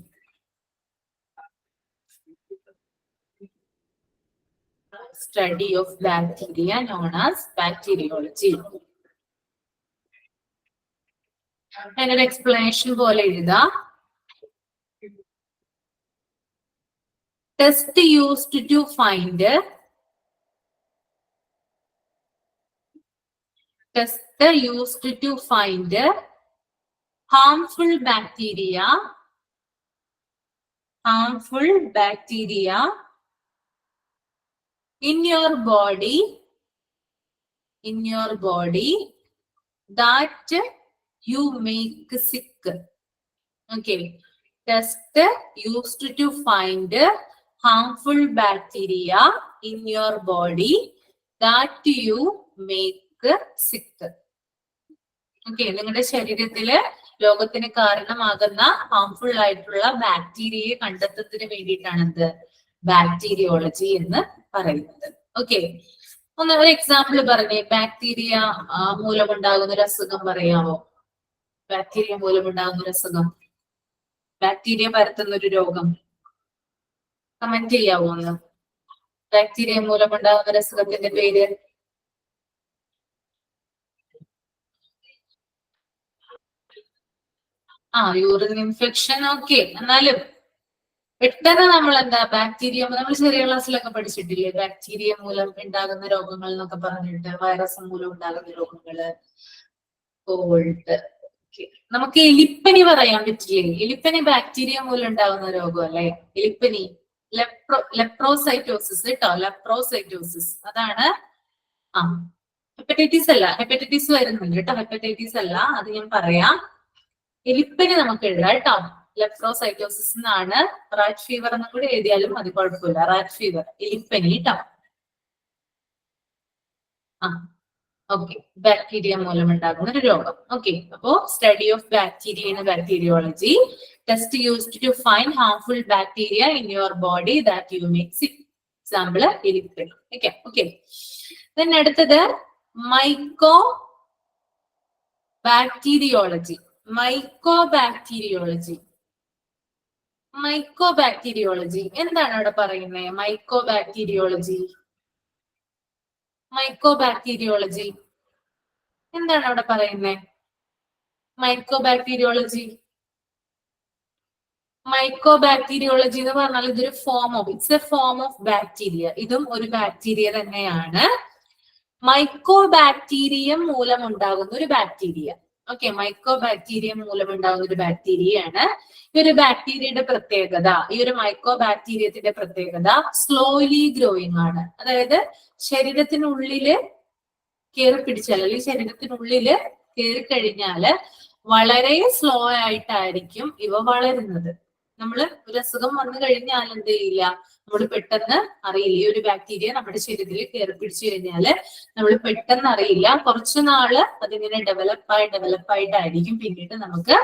Study of bacteria known as bacteriology. അതിനൊരു എക്സ്പ്ലനേഷൻ പോലെ എഴുതാം. Test used to find harmful bacteria in your body that you make sick. Okay, test used to find harmful bacteria in your body that you make sick. Okay, നിങ്ങളുടെ ശരീരത്തില് രോഗത്തിന് കാരണമാകുന്ന harmful ആയിട്ടുള്ള ബാക്ടീരിയയെ കണ്ടെത്തുന്നതിന് വേണ്ടിയിട്ടാണ് എന്ത്? ബാക്ടീരിയോളജി എന്ന് പറയുന്നത്. ഓക്കെ, ഒരു എക്സാമ്പിൾ പറഞ്ഞേ. ബാക്ടീരിയ മൂലമുണ്ടാകുന്ന ഒരു അസുഖം പറയാമോ? ബാക്ടീരിയ മൂലമുണ്ടാകുന്ന ഒരു അസുഖം, ബാക്ടീരിയ പരത്തുന്ന ഒരു രോഗം കമന്റ് ചെയ്യാവോ ഒന്ന്? ബാക്ടീരിയ മൂലമുണ്ടാകുന്ന ഒരു അസുഖത്തിന്റെ പേര്? Urine infection. ഓക്കെ, എന്നാലും പെട്ടെന്ന് നമ്മൾ എന്താ ബാക്ടീരിയ, നമ്മൾ ചെറിയ ക്ലാസ്സിലൊക്കെ പഠിച്ചിട്ടില്ലേ ബാക്ടീരിയ മൂലം ഉണ്ടാകുന്ന രോഗങ്ങൾ എന്നൊക്കെ പറഞ്ഞിട്ട്, വൈറസ് മൂലം ഉണ്ടാകുന്ന രോഗങ്ങള്, കോൾഡ്. നമുക്ക് എലിപ്പനി പറയാൻ പറ്റില്ലേ? എലിപ്പനി ബാക്ടീരിയ മൂലം ഉണ്ടാകുന്ന രോഗം അല്ലെ? എലിപ്പനി, ലെപ്രോസൈറ്റോസിസ് കേട്ടോ, ലെപ്രോസൈറ്റോസിസ്. അതാണ്. ഹെപ്പറ്റൈറ്റിസ് അല്ല, ഹെപ്പറ്റൈറ്റിസ് വരുന്നുണ്ട് കേട്ടോ, ഹെപ്പറ്റൈറ്റിസ് അല്ല, അത് ഞാൻ പറയാം. എലിപ്പനി നമുക്ക് എഴുതാം കേട്ടോ, ലെപ്രോസൈറ്റോസിസ് എന്നാണ്. റാറ്റ് ഫീവർ എന്നും കൂടി എഴുതിയാലും അത് കുഴപ്പമില്ല. റാറ്റ് ഫീവർ, എലിപ്പനി കേട്ടോ. ഓക്കെ, ബാക്ടീരിയ മൂലം ഉണ്ടാകുന്ന ഒരു രോഗം. ഓക്കെ, അപ്പോ study of bacteria in bacteriology. Test used to find harmful bacteria in your body that you make sick. Example എലിപ്പനി. ഓക്കെ ഓക്കെ, ദെൻ അടുത്തത് മൈക്കോ ബാക്ടീരിയോളജി. മൈക്കോബാക്ടീരിയോളജി എന്താണ് അവിടെ പറയുന്നത്? മൈക്കോബാക്ടീരിയോളജി എന്താണ് അവിടെ പറയുന്നത്? മൈക്കോബാക്ടീരിയോളജി എന്ന് പറഞ്ഞാൽ ഇതൊരു it's A form of bacteria. ഇതും ഒരു ബാക്ടീരിയ തന്നെയാണ്. മൈക്കോബാക്ടീരിയം മൂലമുണ്ടാകുന്ന ഒരു ബാക്ടീരിയ. ഓക്കെ, മൈക്കോബാക്ടീരിയം മൂലമുണ്ടാകുന്ന ഒരു ബാക്ടീരിയയാണ്. ഈ ഒരു ബാക്ടീരിയയുടെ പ്രത്യേകത, ഈ ഒരു മൈക്കോബാക്ടീരിയത്തിന്റെ പ്രത്യേകത സ്ലോലി ഗ്രോയിങ് ആണ്. അതായത് ശരീരത്തിനുള്ളില് കയറി പിടിച്ചാൽ, അല്ലെങ്കിൽ ശരീരത്തിനുള്ളില് കയറി കഴിഞ്ഞാല് വളരെ സ്ലോ ആയിട്ടായിരിക്കും ഇവ വളരുന്നത്. നമ്മൾ ഒരു അസുഖം വന്നു കഴിഞ്ഞാൽ എന്ത് ചെയ്യില്ല, നമ്മൾ പെട്ടെന്ന് അറിയില്ല. ഈ ഒരു ബാക്ടീരിയ നമ്മുടെ ശരീരത്തിൽ കയറി പിടിച്ചു കഴിഞ്ഞാല് നമ്മൾ പെട്ടെന്ന് അറിയില്ല. കുറച്ചു നാള് അതിങ്ങനെ ഡെവലപ്പായിട്ടായിരിക്കും പിന്നീട് നമുക്ക്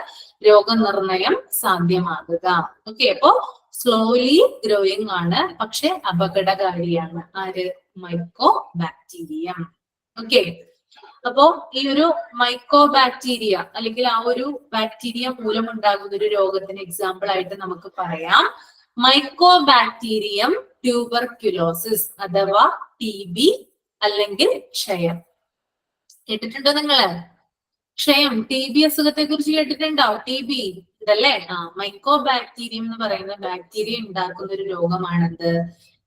രോഗനിർണയം സാധ്യമാകുക. ഓക്കെ, അപ്പോ സ്ലോലി ഗ്രോയിങ് ആണ്, പക്ഷെ അപകടകാരിയാണ്. ആര്? മൈക്കോ ബാക്ടീരിയം. ഓക്കെ, അപ്പോ ഈ ഒരു മൈക്കോബാക്ടീരിയ അല്ലെങ്കിൽ ആ ഒരു ബാക്ടീരിയ മൂലമുണ്ടാകുന്ന ഒരു രോഗത്തിന് എക്സാമ്പിൾ ആയിട്ട് നമുക്ക് പറയാം മൈക്കോബാക്ടീരിയം ട്യൂബർക്യുലോസിസ് അഥവാ TB അല്ലെങ്കിൽ ക്ഷയം. കേട്ടിട്ടുണ്ടോ നിങ്ങള്? ക്ഷയം, TB അസുഖത്തെ കുറിച്ച് കേട്ടിട്ടുണ്ടോ? TB ഇതല്ലേ? മൈക്കോബാക്ടീരിയം എന്ന് പറയുന്ന ബാക്ടീരിയ ഉണ്ടാക്കുന്ന ഒരു രോഗമാണെന്ത്?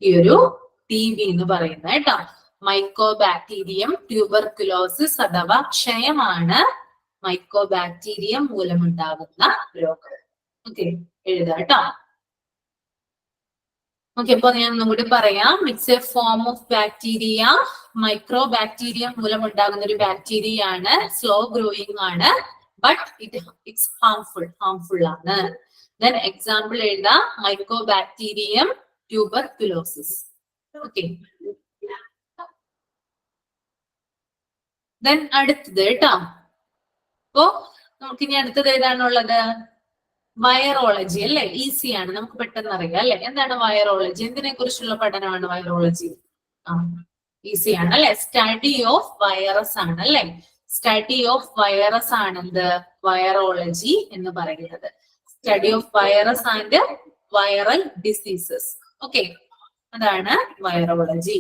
ഈ ഒരു TB എന്ന് പറയുന്നത് കേട്ടോ. മൈക്കോബാക്ടീരിയം ട്യൂബർക്യുലോസിസ് അഥവാ ക്ഷയമാണ് മൈക്കോബാക്ടീരിയം മൂലമുണ്ടാകുന്ന രോഗം. ഓക്കെ, എഴുതാട്ടോ. ഓക്കെ, അപ്പൊ ഞാൻ ഒന്നുകൂടി പറയാം. It's A form of bacteria. Mycobacterium മൂലമുണ്ടാകുന്ന ഒരു ബാക്ടീരിയ ആണ്. സ്ലോ ഗ്രോയിങ് ആണ്, ബട്ട് ഇറ്റ്സ് ഹാംഫുൾ ആണ്. ദെൻ എക്സാമ്പിൾ എഴുതാം, മൈക്കോബാക്ടീരിയം ട്യൂബർക്യുലോസിസ്. ഓക്കെ, ദെൻ അടുത്തത് കേട്ടോ. അപ്പോ നമുക്ക് ഇനി അടുത്തത് ഏതാണുള്ളത്? വൈറോളജി അല്ലെ? ഈസിയാണ്, നമുക്ക് പെട്ടെന്ന് അറിയാം അല്ലെ? എന്താണ് വൈറോളജി? എന്തിനെ കുറിച്ചുള്ള പഠനമാണ് വൈറോളജി? ഈസിയാണ് അല്ലെ? സ്റ്റഡി ഓഫ് വൈറസ് ആണ് അല്ലെ? സ്റ്റഡി ഓഫ് വൈറസ് ആണെന്ത്? വൈറോളജി എന്ന് പറയുന്നത്. Study of virus and viral diseases. Okay, അതാണ് വൈറോളജി.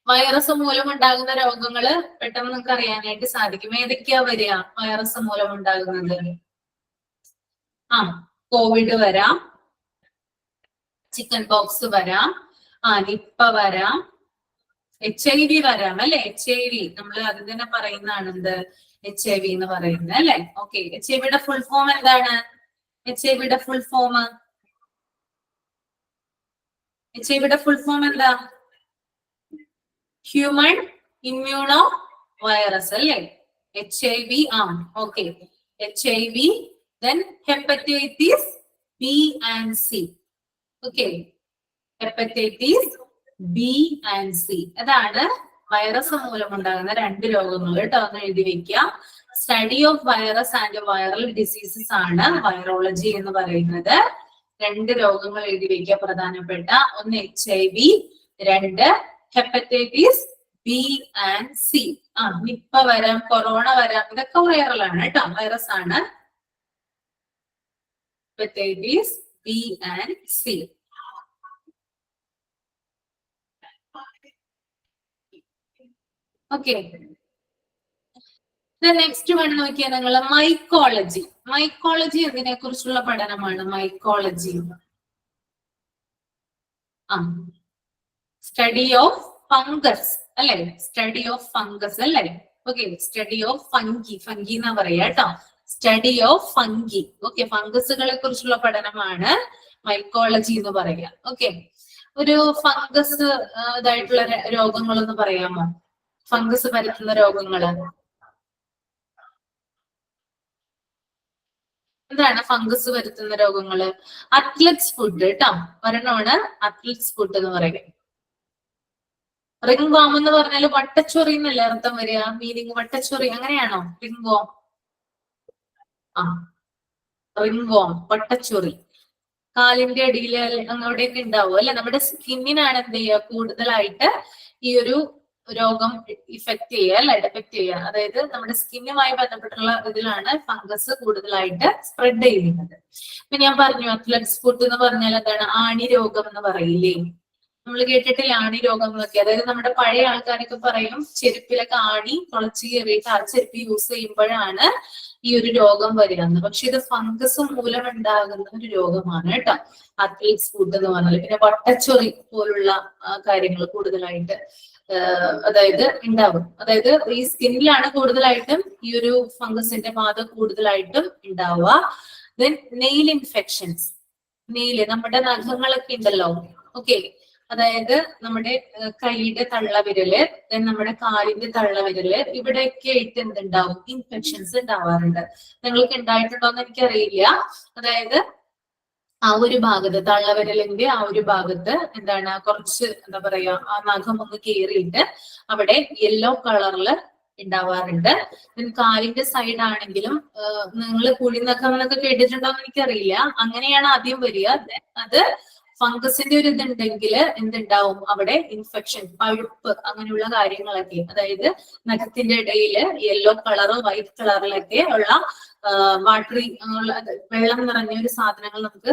വൈറസ് മൂലമുണ്ടാകുന്ന രോഗങ്ങള് പെട്ടെന്ന് നിങ്ങൾക്ക് അറിയാനായിട്ട് സാധിക്കും. ഏതൊക്കെയാ വരിക വൈറസ് മൂലമുണ്ടാകുന്നത്? കോവിഡ് വരാം, ചിക്കൻ പോക്സ് വരാം, നിപ്പ വരാം, HIV വരാം അല്ലെ? HIV നമ്മൾ അത് തന്നെ പറയുന്നതാണ് എന്ത്? HIV എന്ന് പറയുന്നത് അല്ലെ? ഓക്കെ, HIVയുടെ ഫുൾ ഫോം എന്താണ്? HIVയുടെ ഫുൾ ഫോം എന്താ? ഹ്യൂമൻ ഇമ്മ്യൂണോ വൈറസ് അല്ലേ? HIV. Okay, HIV. Then hepatitis B and C. Okay, hepatitis B and C. അതാണ് വൈറസ് മൂലമുണ്ടാകുന്ന രണ്ട് രോഗങ്ങൾ കേട്ടോ. ഒന്ന് എഴുതി വെക്കുക. Study of virus and viral diseases ആണ് വൈറോളജി എന്ന് പറയുന്നത്. രണ്ട് രോഗങ്ങൾ എഴുതി വെക്കുക പ്രധാനപ്പെട്ട. ഒന്ന് HIV, രണ്ട് hepatitis B and C. Nipah വരാം, കൊറോണ വരാം, ഇതൊക്കെ വൈറലാണ് കേട്ടോ, വൈറസ് ആണ്. Hepatitis B and C. Okay. The next one നോക്കിയാൽ നിങ്ങൾ മൈക്കോളജി. മൈക്കോളജി ഇതിനെ കുറിച്ചുള്ള പഠനമാണ് മൈക്കോളജി. സ്റ്റഡി ഓഫ് ഫംഗസ് അല്ലെ? സ്റ്റഡി ഓഫ് ഫംഗസ് അല്ലെ? ഓക്കെ, സ്റ്റഡി ഓഫ് ഫംഗി എന്നാ പറയാ കേട്ടോ. Study of fungi. ഓക്കെ, ഫംഗസുകളെ കുറിച്ചുള്ള പഠനമാണ് മൈക്കോളജി എന്ന് പറയുക. ഓക്കെ, ഒരു ഫംഗസ് ഇതായിട്ടുള്ള രോഗങ്ങളൊന്ന് പറയാമോ? ഫംഗസ് പരത്തുന്ന രോഗങ്ങള് എന്താണ്? ഫംഗസ് വരുത്തുന്ന രോഗങ്ങള് അത്ലറ്റ്സ് ഫുഡ് കേട്ടോ. ഒരെണ്ണമാണ് അത്ലറ്റ്സ് ഫുഡ് എന്ന് പറയുക. റിംഗ് വാം എന്ന് പറഞ്ഞാല് വട്ടച്ചൊറി എന്നല്ലേ അർത്ഥം വരിക? മീനിങ് വട്ടച്ചൊറി അങ്ങനെയാണോ? Ring worm. റിംഗ് വാം, വട്ടച്ചൊറി. കാലിന്റെ അടിയില് അവിടെയൊക്കെ ഉണ്ടാവും അല്ലെ? നമ്മുടെ സ്കിന്നിനാണ് എന്ത് ചെയ്യുക കൂടുതലായിട്ട് ഈ ഒരു രോഗം ഇഫക്ട് ചെയ്യുക അല്ലെ, ഡിഫക്ട് ചെയ്യുക. അതായത് നമ്മുടെ സ്കിന്നുമായി ബന്ധപ്പെട്ടുള്ള ഇതിലാണ് ഫംഗസ് കൂടുതലായിട്ട് സ്പ്രെഡ് ചെയ്യുന്നത്. ഇപ്പൊ ഞാൻ പറഞ്ഞു അത്ലറ്റ്സ് ഫുഡ് എന്ന് പറഞ്ഞാൽ എന്താണ്, ആണി രോഗം എന്ന് പറയില്ലേ, നമ്മൾ കേട്ടിട്ടില്ല ആണി രോഗം എന്നൊക്കെ. അതായത് നമ്മുടെ പഴയ ആൾക്കാരൊക്കെ പറയും ചെരുപ്പിലൊക്കെ ആണി തുളച്ച് കയറിയിട്ട് ആ ചെരുപ്പ് യൂസ് ചെയ്യുമ്പോഴാണ് ഈ ഒരു രോഗം വരികയെന്ന്. പക്ഷെ ഇത് ഫംഗസ് മൂലം ഉണ്ടാകുന്ന ഒരു രോഗമാണ് കേട്ടോ അത്ലറ്റ്സ് ഫുഡ് എന്ന് പറഞ്ഞാൽ. പിന്നെ വട്ടച്ചൊറി പോലുള്ള കാര്യങ്ങൾ കൂടുതലായിട്ട് അതായത് ഉണ്ടാവും. അതായത് ഈ സ്കിന്നിലാണ് കൂടുതലായിട്ടും ഈ ഒരു ഫംഗസിന്റെ ബാധ കൂടുതലായിട്ടും ഉണ്ടാവുക. ദെൻ നെയിൽ ഇൻഫെക്ഷൻസ്, നെയില് നമ്മുടെ നഖങ്ങളൊക്കെ ഉണ്ടല്ലോ, ഓക്കെ, അതായത് നമ്മുടെ കൈയുടെ തള്ളവിരല്, ദെൻ നമ്മുടെ കാലിന്റെ തള്ളവിരല്, ഇവിടെയൊക്കെ ആയിട്ട് എന്തുണ്ടാവും, ഇൻഫെക്ഷൻസ് ഉണ്ടാവാറുണ്ട്. നിങ്ങൾക്ക് ഉണ്ടായിട്ടുണ്ടോ എന്ന് എനിക്കറിയില്ല. അതായത് ആ ഒരു ഭാഗത്ത് തള്ളവിരലിന്റെ ആ ഒരു ഭാഗത്ത് എന്താണ് കുറച്ച് എന്താ പറയാ ആ നഖം ഒന്ന് കീറിയിട്ട് അവിടെ യെല്ലോ കളറിൽ ഉണ്ടാവാറുണ്ട്. കാലിന്റെ സൈഡ് ആണെങ്കിലും നിങ്ങൾ കുഴിനഖം എന്നൊക്കെ കേട്ടിട്ടുണ്ടോ എന്ന് എനിക്കറിയില്ല. അങ്ങനെയാണ് ആദ്യം വരിക. അത് ഫംഗസിന്റെ ഒരു ഇതുണ്ടെങ്കിൽ എന്തുണ്ടാവും അവിടെ ഇൻഫെക്ഷൻ, പഴുപ്പ്, അങ്ങനെയുള്ള കാര്യങ്ങളൊക്കെ. അതായത് നഖത്തിന്റെ ഇടയിൽ യെല്ലോ കളറോ വൈറ്റ് കളറിലൊക്കെ ഉള്ള വാട്ടറി വെള്ളം നിറഞ്ഞ ഒരു സാധനങ്ങൾ നമുക്ക്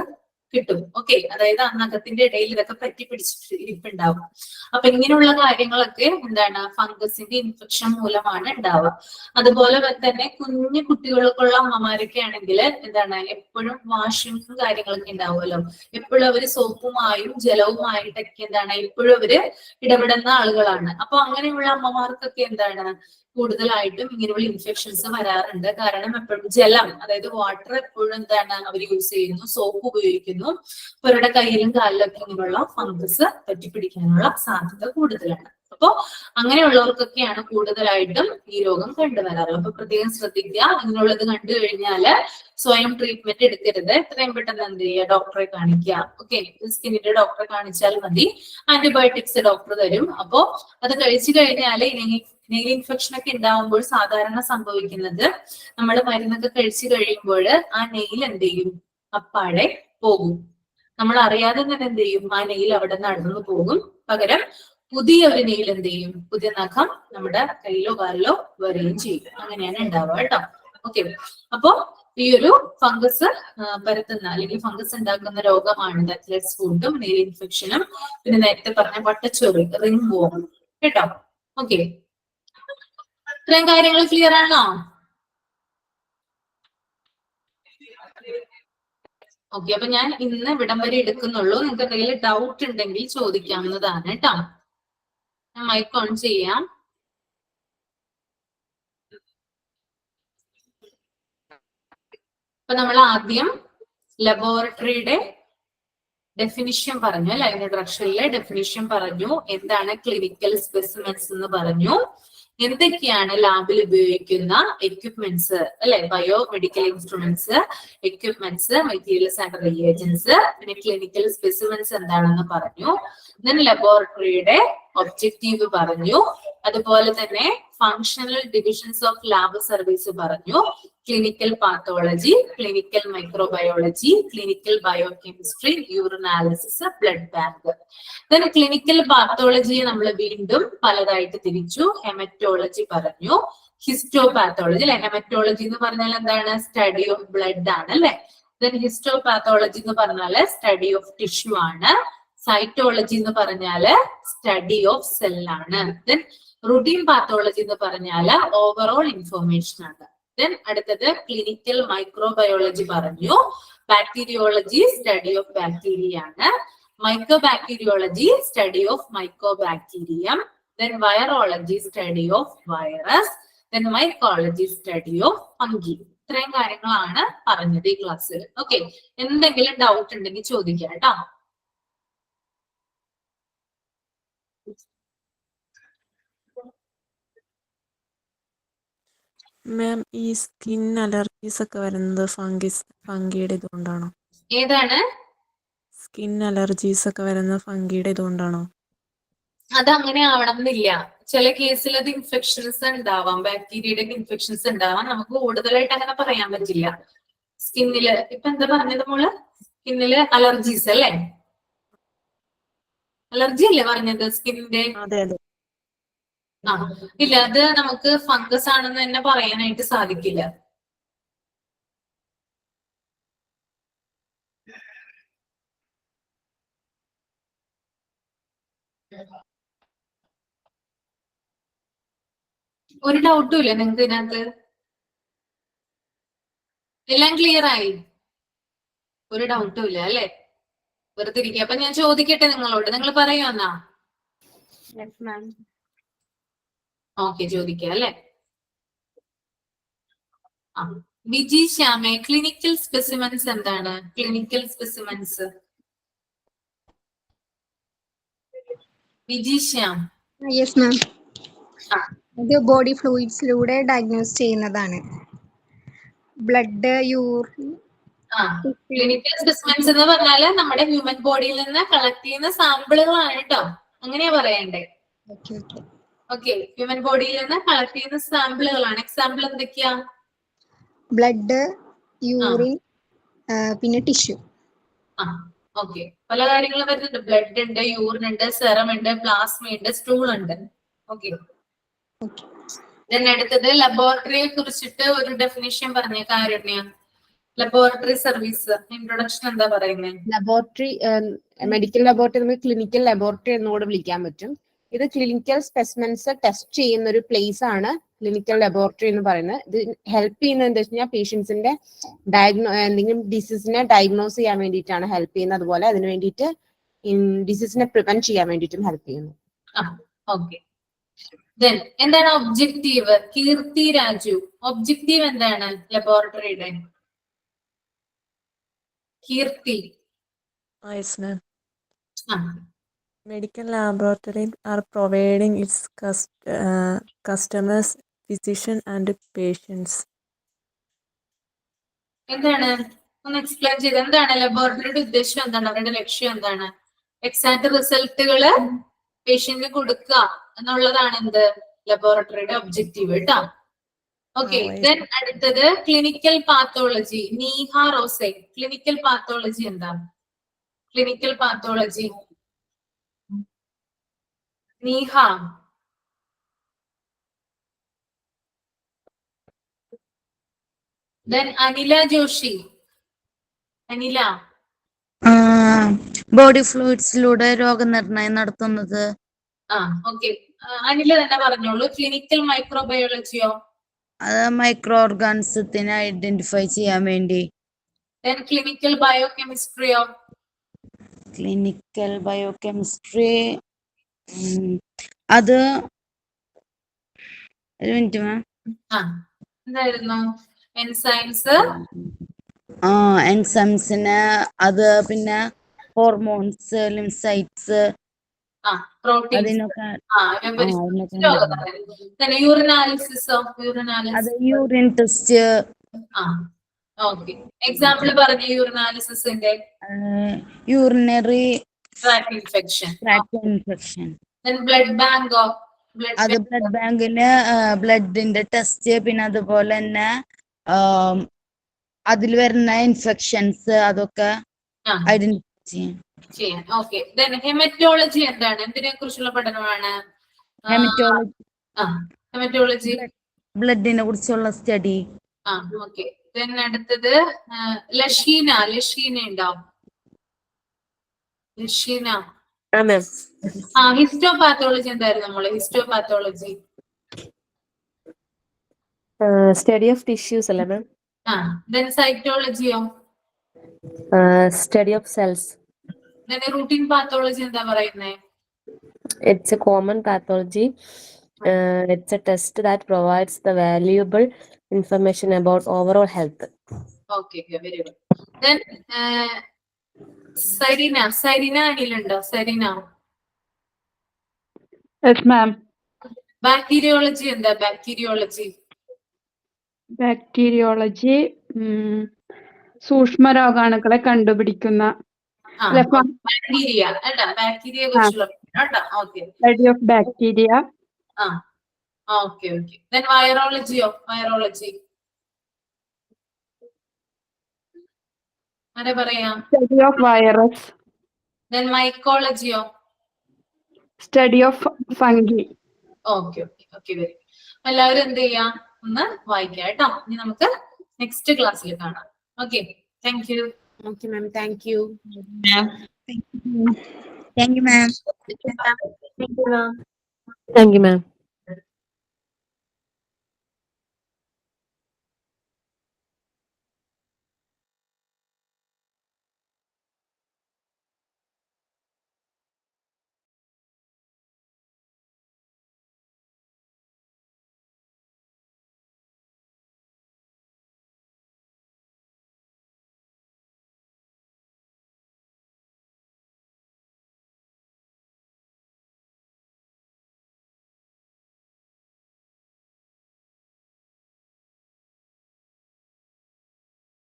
കിട്ടും. ഓക്കെ, അതായത് ആ നഖത്തിന്റെ ഇടയിൽ ഇതൊക്കെ പറ്റി പിടിച്ചിട്ട് ഇരിപ്പുണ്ടാവും. അപ്പൊ ഇങ്ങനെയുള്ള കാര്യങ്ങളൊക്കെ എന്താണ് ഫംഗസിന്റെ ഇൻഫെക്ഷൻ മൂലമാണ് ഉണ്ടാവുക. അതുപോലെ തന്നെ കുഞ്ഞു കുട്ടികൾക്കുള്ള അമ്മമാരൊക്കെ ആണെങ്കിൽ എന്താണ് എപ്പോഴും വാഷിങ്ങും കാര്യങ്ങളൊക്കെ ഉണ്ടാവുമല്ലോ, എപ്പോഴും അവര് സോപ്പുമായും ജലവുമായിട്ടൊക്കെ എന്താണ് എപ്പോഴും അവര് ഇടപെടുന്ന ആളുകളാണ്. അപ്പൊ അങ്ങനെയുള്ള അമ്മമാർക്കൊക്കെ എന്താണ് കൂടുതലായിട്ടും ഇങ്ങനെയുള്ള ഇൻഫെക്ഷൻസ് വരാറുണ്ട്. കാരണം എപ്പോഴും ജലം, അതായത് വാട്ടർ എപ്പോഴും എന്താണ് അവർ യൂസ് ചെയ്യുന്നു, സോപ്പ് ഉപയോഗിക്കുന്നു. അവരുടെ കയ്യിലും കാലിലൊക്കെ ഇങ്ങനെയുള്ള ഫംഗസ് പറ്റിപ്പിടിക്കാനുള്ള സാധ്യത കൂടുതലാണ്. അപ്പൊ അങ്ങനെയുള്ളവർക്കൊക്കെയാണ് കൂടുതലായിട്ടും ഈ രോഗം കണ്ടുവരാറുള്ളത്. അപ്പൊ പ്രത്യേകം ശ്രദ്ധിക്കുക. ഇങ്ങനെയുള്ളത് കണ്ടു കഴിഞ്ഞാല് സ്വയം ട്രീറ്റ്മെന്റ് എടുക്കരുത്. എത്രയും പെട്ടെന്ന് എന്ത് ചെയ്യുക, ഡോക്ടറെ കാണിക്കുക. ഓക്കെ, സ്കിന്നിന്റെ ഡോക്ടറെ കാണിച്ചാൽ മതി. ആന്റിബയോട്ടിക്സ് ഡോക്ടർ തരും. അപ്പോ അത് കഴിച്ചു കഴിഞ്ഞാല് നെയിൽ ഇൻഫെക്ഷൻ ഒക്കെ ഉണ്ടാവുമ്പോൾ സാധാരണ സംഭവിക്കുന്നത്, നമ്മൾ മരുന്നൊക്കെ കഴിച്ചു കഴിയുമ്പോൾ ആ നെയിൽ എന്ത് ചെയ്യും, അപ്പാടെ പോകും. നമ്മൾ അറിയാതെ തന്നെ എന്ത് ചെയ്യും, ആ നെയിൽ അവിടെ നടന്നു പോകും. പകരം പുതിയ ഒരു നെയിൽ എന്ത് ചെയ്യും, പുതിയ നഖം നമ്മുടെ കയ്യിലോ കാലിലോ വരികയും ചെയ്യും. അങ്ങനെയാണ് ഉണ്ടാവുക കേട്ടോ. ഓക്കെ, അപ്പോ ഈ ഒരു ഫംഗസ് പരത്തുന്ന അല്ലെങ്കിൽ ഫംഗസ് ഉണ്ടാക്കുന്ന രോഗമാണ് അത്ലറ്റ്സ് ഫുഡും നെയിൽ ഇൻഫെക്ഷനും പിന്നെ നേരത്തെ പറഞ്ഞ വട്ടച്ചൊറി, റിംഗ് വോം കേട്ടോ. ഓക്കെ, ഇത്രയും കാര്യങ്ങൾ ക്ലിയർ ആണോ? ഓക്കെ, അപ്പൊ ഞാൻ ഇന്ന് ഇവിടം വരെ എടുക്കുന്നുള്ളൂ. നിങ്ങൾക്ക് എന്തെങ്കിലും ഡൗട്ട് ഉണ്ടെങ്കിൽ ചോദിക്കാവുന്നതാണ് കേട്ടോ. ഞാൻ മൈക്ക് ഓൺ ചെയ്യാം. അപ്പൊ നമ്മൾ ആദ്യം ലബോറട്ടറിയുടെ ഡെഫിനിഷൻ പറഞ്ഞു അല്ലെ, ഇൻട്രൊഡക്ഷനിലെ ഡെഫിനിഷൻ പറഞ്ഞു. എന്താണ് ക്ലിനിക്കൽ സ്പെസിമെൻസ് എന്ന് പറഞ്ഞു. എന്തൊക്കെയാണ് ലാബിൽ ഉപയോഗിക്കുന്ന എക്യുപ്മെന്റ്സ് അല്ലെ, bio medical instruments, equipments, materials and reagents, പിന്നെ ക്ലിനിക്കൽ സ്പെസിമെൻസ് എന്താണെന്ന് പറഞ്ഞു. ദെൻ ലബോറട്ടറിയുടെ ഒബ്ജക്റ്റീവ് പറഞ്ഞു. അതുപോലെ തന്നെ functional divisions of lab service പറഞ്ഞു. Clinical pathology, clinical microbiology, clinical biochemistry, urinalysis, blood bank. Then clinical പാത്തോളജിയെ നമ്മൾ വീണ്ടും പലതായിട്ട് തിരിച്ചു. ഹെമറ്റോളജി പറഞ്ഞു, ഹിസ്റ്റോപാത്തോളജി അല്ലെ. ഹെമറ്റോളജി എന്ന് പറഞ്ഞാൽ എന്താണ്, സ്റ്റഡി ഓഫ് ബ്ലഡ് ആണ് അല്ലെ. ദെൻ ഹിസ്റ്റോപാത്തോളജി എന്ന് പറഞ്ഞാല് സ്റ്റഡി ഓഫ് ടിഷ്യൂ ആണ്. സൈറ്റോളജി എന്ന് പറഞ്ഞാല് സ്റ്റഡി ഓഫ് സെല്ലാണ്. ദെൻ റുട്ടീൻ പാത്തോളജി എന്ന് പറഞ്ഞാല് ഓവറോൾ ഇൻഫോർമേഷൻ ആണ്. ദെൻ അടുത്തത് ക്ലിനിക്കൽ മൈക്രോബയോളജി പറഞ്ഞു. ബാക്ടീരിയോളജി സ്റ്റഡി ഓഫ് ബാക്ടീരിയ ആണ്. Microbacteriology study of microbacterium. Then virology study of virus. Then mycology study of fungi. ഇത്രയും കാര്യങ്ങളാണ് പറഞ്ഞത് ഈ ക്ലാസ്സിൽ. ഓക്കെ, എന്തെങ്കിലും ഡൗട്ട് ഉണ്ടെങ്കിൽ ചോദിക്കാം കേട്ടോ. മാം, ഈ സ്കിൻ അലർജീസ് ഒക്കെ വരുന്നത് ഫംഗിയുടെ ഇതുകൊണ്ടാണോ? ഏതാണ്? സ്കിൻ അലർജീസ് ഒക്കെ വരുന്നത് ഫംഗിയുടെ ഇതുകൊണ്ടാണോ? അത് അങ്ങനെ ആവണമെന്നില്ല. ചില കേസിൽ അത് ഇൻഫെക്ഷൻസ് ഉണ്ടാവാം, ബാക്ടീരിയയുടെ ഇൻഫെക്ഷൻസ് ഉണ്ടാവാം. നമുക്ക് കൂടുതലായിട്ട് അങ്ങനെ പറയാൻ പറ്റില്ല. സ്കിന്നില് ഇപ്പൊ എന്താ പറഞ്ഞത് മോള്, സ്കിന്നില് അലർജീസ് അല്ലേ, അലർജി അല്ലേ പറഞ്ഞത് സ്കിന്നിന്റെ? അതെ അതെ ആ ഇല്ല, അത് നമുക്ക് ഫംഗസ് ആണെന്ന് തന്നെ പറയാനായിട്ട് സാധിക്കില്ല. ഒരു ഡൗട്ടും ഇല്ല നിങ്ങൾക്ക് ഇതിനകത്ത്? എല്ലാം ക്ലിയർ ആയി? ഒരു ഡൗട്ടും ഇല്ല അല്ലെ? വെറുതെ ഇരിക്കുക. അപ്പൊ ഞാൻ ചോദിക്കട്ടെ നിങ്ങളോട്, നിങ്ങൾ പറയുമെന്നാ? ഓക്കെ, ചോദിക്കുക അല്ലെ? ആ, വിജി ശ്യാമെ, ക്ലിനിക്കൽ സ്പെസിമെൻസ് എന്താണ്? Clinical specimens Viji Shyam. Yes ma'am. ആ. ഇത് ബോഡി ഫ്ലൂയിഡ്സിലൂടെ ഡയഗ്നോസ് ചെയ്യുന്നതാണ്. Blood, urine. ക്ലിനിക്കൽ സ്പെസിമെൻസ് എന്ന് പറഞ്ഞാല് നമ്മുടെ ഹ്യൂമൻ ബോഡിയിൽ നിന്ന് കളക്ട് ചെയ്യുന്ന സാമ്പിളുകളാണ് കേട്ടോ, അങ്ങനെയാ പറയണ്ടേ. ഓക്കെ, ഹ്യൂമൻ ബോഡിയിൽ നിന്ന് കളക്ട് ചെയ്യുന്ന സാമ്പിളുകളാണ്. എക്സാമ്പിൾ എന്തൊക്കെയാ? ബ്ലഡ്, യൂറിൻ, പിന്നെ ടിഷ്യൂ. ആ ഓക്കെ, പല കാര്യങ്ങളും വരുന്നുണ്ട്. ബ്ലഡ് ഉണ്ട്, യൂറിൻ ഉണ്ട്, സെറം ഉണ്ട്, പ്ലാസ്മ ഉണ്ട്, സ്റ്റൂൾ ഉണ്ട്. ഓക്കെ, അടുത്തത് ലബോറട്ടറിയെ കുറിച്ചിട്ട് ഒരു ഡെഫിനിഷൻ പറഞ്ഞ കാരുണ്യ. ലബോറട്ടറി സർവീസ് ഇൻട്രൊഡക്ഷൻ എന്താ പറയുന്നത്? ലബോറട്ടറി, മെഡിക്കൽ ലബോറട്ടറി നമുക്ക് ക്ലിനിക്കൽ ലബോറട്ടറി എന്നുകൂടെ വിളിക്കാൻ പറ്റും. ഇത് ക്ലിനിക്കൽ സ്പെസിമെൻസ് ടെസ്റ്റ് ചെയ്യുന്ന ഒരു പ്ലേസ് ആണ് ക്ലിനിക്കൽ ലബോറട്ടറി എന്ന് പറയുന്നത്. ഇത് ഹെൽപ്പ് ചെയ്യുന്നത് എന്താ വെച്ച് കഴിഞ്ഞാൽ പേഷ്യൻസിന്റെ എന്തെങ്കിലും ഡിസീസിനെ ഡയഗ്നോസ് ചെയ്യാൻ വേണ്ടിയിട്ടാണ് ഹെൽപ്പ് ചെയ്യുന്നത്. അതുപോലെ അതിന് വേണ്ടിയിട്ട് ഡിസീസിനെ പ്രിവെന്റ് ചെയ്യാൻ വേണ്ടിയിട്ടും ഹെൽപ്പ് ചെയ്യുന്നു. എന്താണ് ഒബ്ജക്റ്റീവ്? കീർത്തി രാജു, ഒബ്ജക്റ്റീവ് എന്താണ് ലബോറട്ടറിയുടെ? കീർത്തി. Yes, ma'am. Medical laboratory are providing its customers, physician and patients. എന്താണ് ഒന്ന് എക്സ്പ്ലെയിൻ ചെയ്ത്? എന്താണ് ലബോറട്ടറിയുടെ ഉദ്ദേശം? എന്താണ് അവരുടെ ലക്ഷ്യം? എന്താണ്? എക്സാക്ട് റിസൾട്ടുകള് പേഷ്യന്റിന് കൊടുക്കുക എന്നുള്ളതാണ് എന്ത് ലബോറട്ടറിയുടെ ഒബ്ജക്റ്റീവ് കേട്ടോ. ഓക്കെ, ദെൻ അടുത്തത് clinical pathology. Neeha Rose, clinical pathology എന്താ? Clinical pathology Neeha. Then Anila Joshi. Anila. Body ഫ്ലൂയിഡ്സിലൂടെ രോഗനിർണയം നടത്തുന്നത്. ഓക്കെ, അനില തന്നെ പറഞ്ഞോളൂ. ക്ലിനിക്കൽ മൈക്രോബയോളജിയോ? അത് മൈക്രോ ഓർഗാനിസത്തിനെ ഐഡന്റിഫൈ ചെയ്യാൻ വേണ്ടി. ദെൻ ക്ലിനിക്കൽ ബയോകെമിസ്ട്രിയോ? ക്ലിനിക്കൽ ബയോകെമിസ്ട്രി അത് ഒരു മിനിറ്റ് മാം. എന്തായിരുന്നു? എൻസൈംസ്. എൻസൈംസിന് അത് പിന്നെ ഹോർമോൺസ്, ലിംസൈറ്റ്സ്, അതിനൊക്കെ. അത് യൂറിൻ ടെസ്റ്റ്. എക്സാമ്പിൾ പറഞ്ഞു യൂറിനാലിസിന്റെ. Urinary tract infection. ബ്ലഡ് ബാങ്കോ? അത് ബ്ലഡ് ബാങ്കിന് ബ്ലഡിന്റെ ടെസ്റ്റ്, പിന്നെ അതുപോലെ തന്നെ അതിൽ വരുന്ന ഇൻഫെക്ഷൻസ് അതൊക്കെ ഐഡന്റിഫൈ ചെയ്യാൻ. ഓക്കെ, ഹെമറ്റോളജി എന്താണ്? എന്തിനെ കുറിച്ചുള്ള പഠനമാണ് ഹെമറ്റോളജി? ബ്ലഡിനെ കുറിച്ചുള്ള സ്റ്റഡി. ഓക്കെ, അടുത്തത് ലഷീന. ലഷീന ഉണ്ടാവും. ലഷീന. ഹിസ്റ്റോപാത്തോളജി എന്തായിരുന്നു നമ്മള്? ഹിസ്റ്റോപാത്തോളജി സ്റ്റഡി ഓഫ് ടിഷ്യൂസ് അല്ലേ മാം? ദെൻ സൈറ്റോളജിയോ? Study of cells. Routine pathology എന്താ പറയുന്നത്? It's a common pathology. It's a test that provides the valuable information about overall health. Okay, very good. Then Sarina. Sarina അനിലുണ്ടോ? Sarina. Yes, ma'am. Bacteriology എന്താ? Bacteriology. Bacteriology സൂക്ഷ്മ രോഗാണുക്കളെ കണ്ടുപിടിക്കുന്ന bacteria അല്ല, ബാക്ടീരിയയെ കുറിച്ചുള്ള study of bacteria. Okay okay. Then വൈറോളജിയോ? Virology ആരെ പറയാം? Study of virus. ദെൻ മൈക്കോളജിയോ? Study of fungi. Okay okay okay very. എല്ലാവരും എന്ത് ചെയ്യാം, ഒന്ന് വായിക്കാം കേട്ടോ. ഇനി നമുക്ക് നെക്സ്റ്റ് ക്ലാസ്സിൽ കാണാം. Okay, thank you. Okay ma'am, thank you. Thank you ma'am. Thank you, ma'am.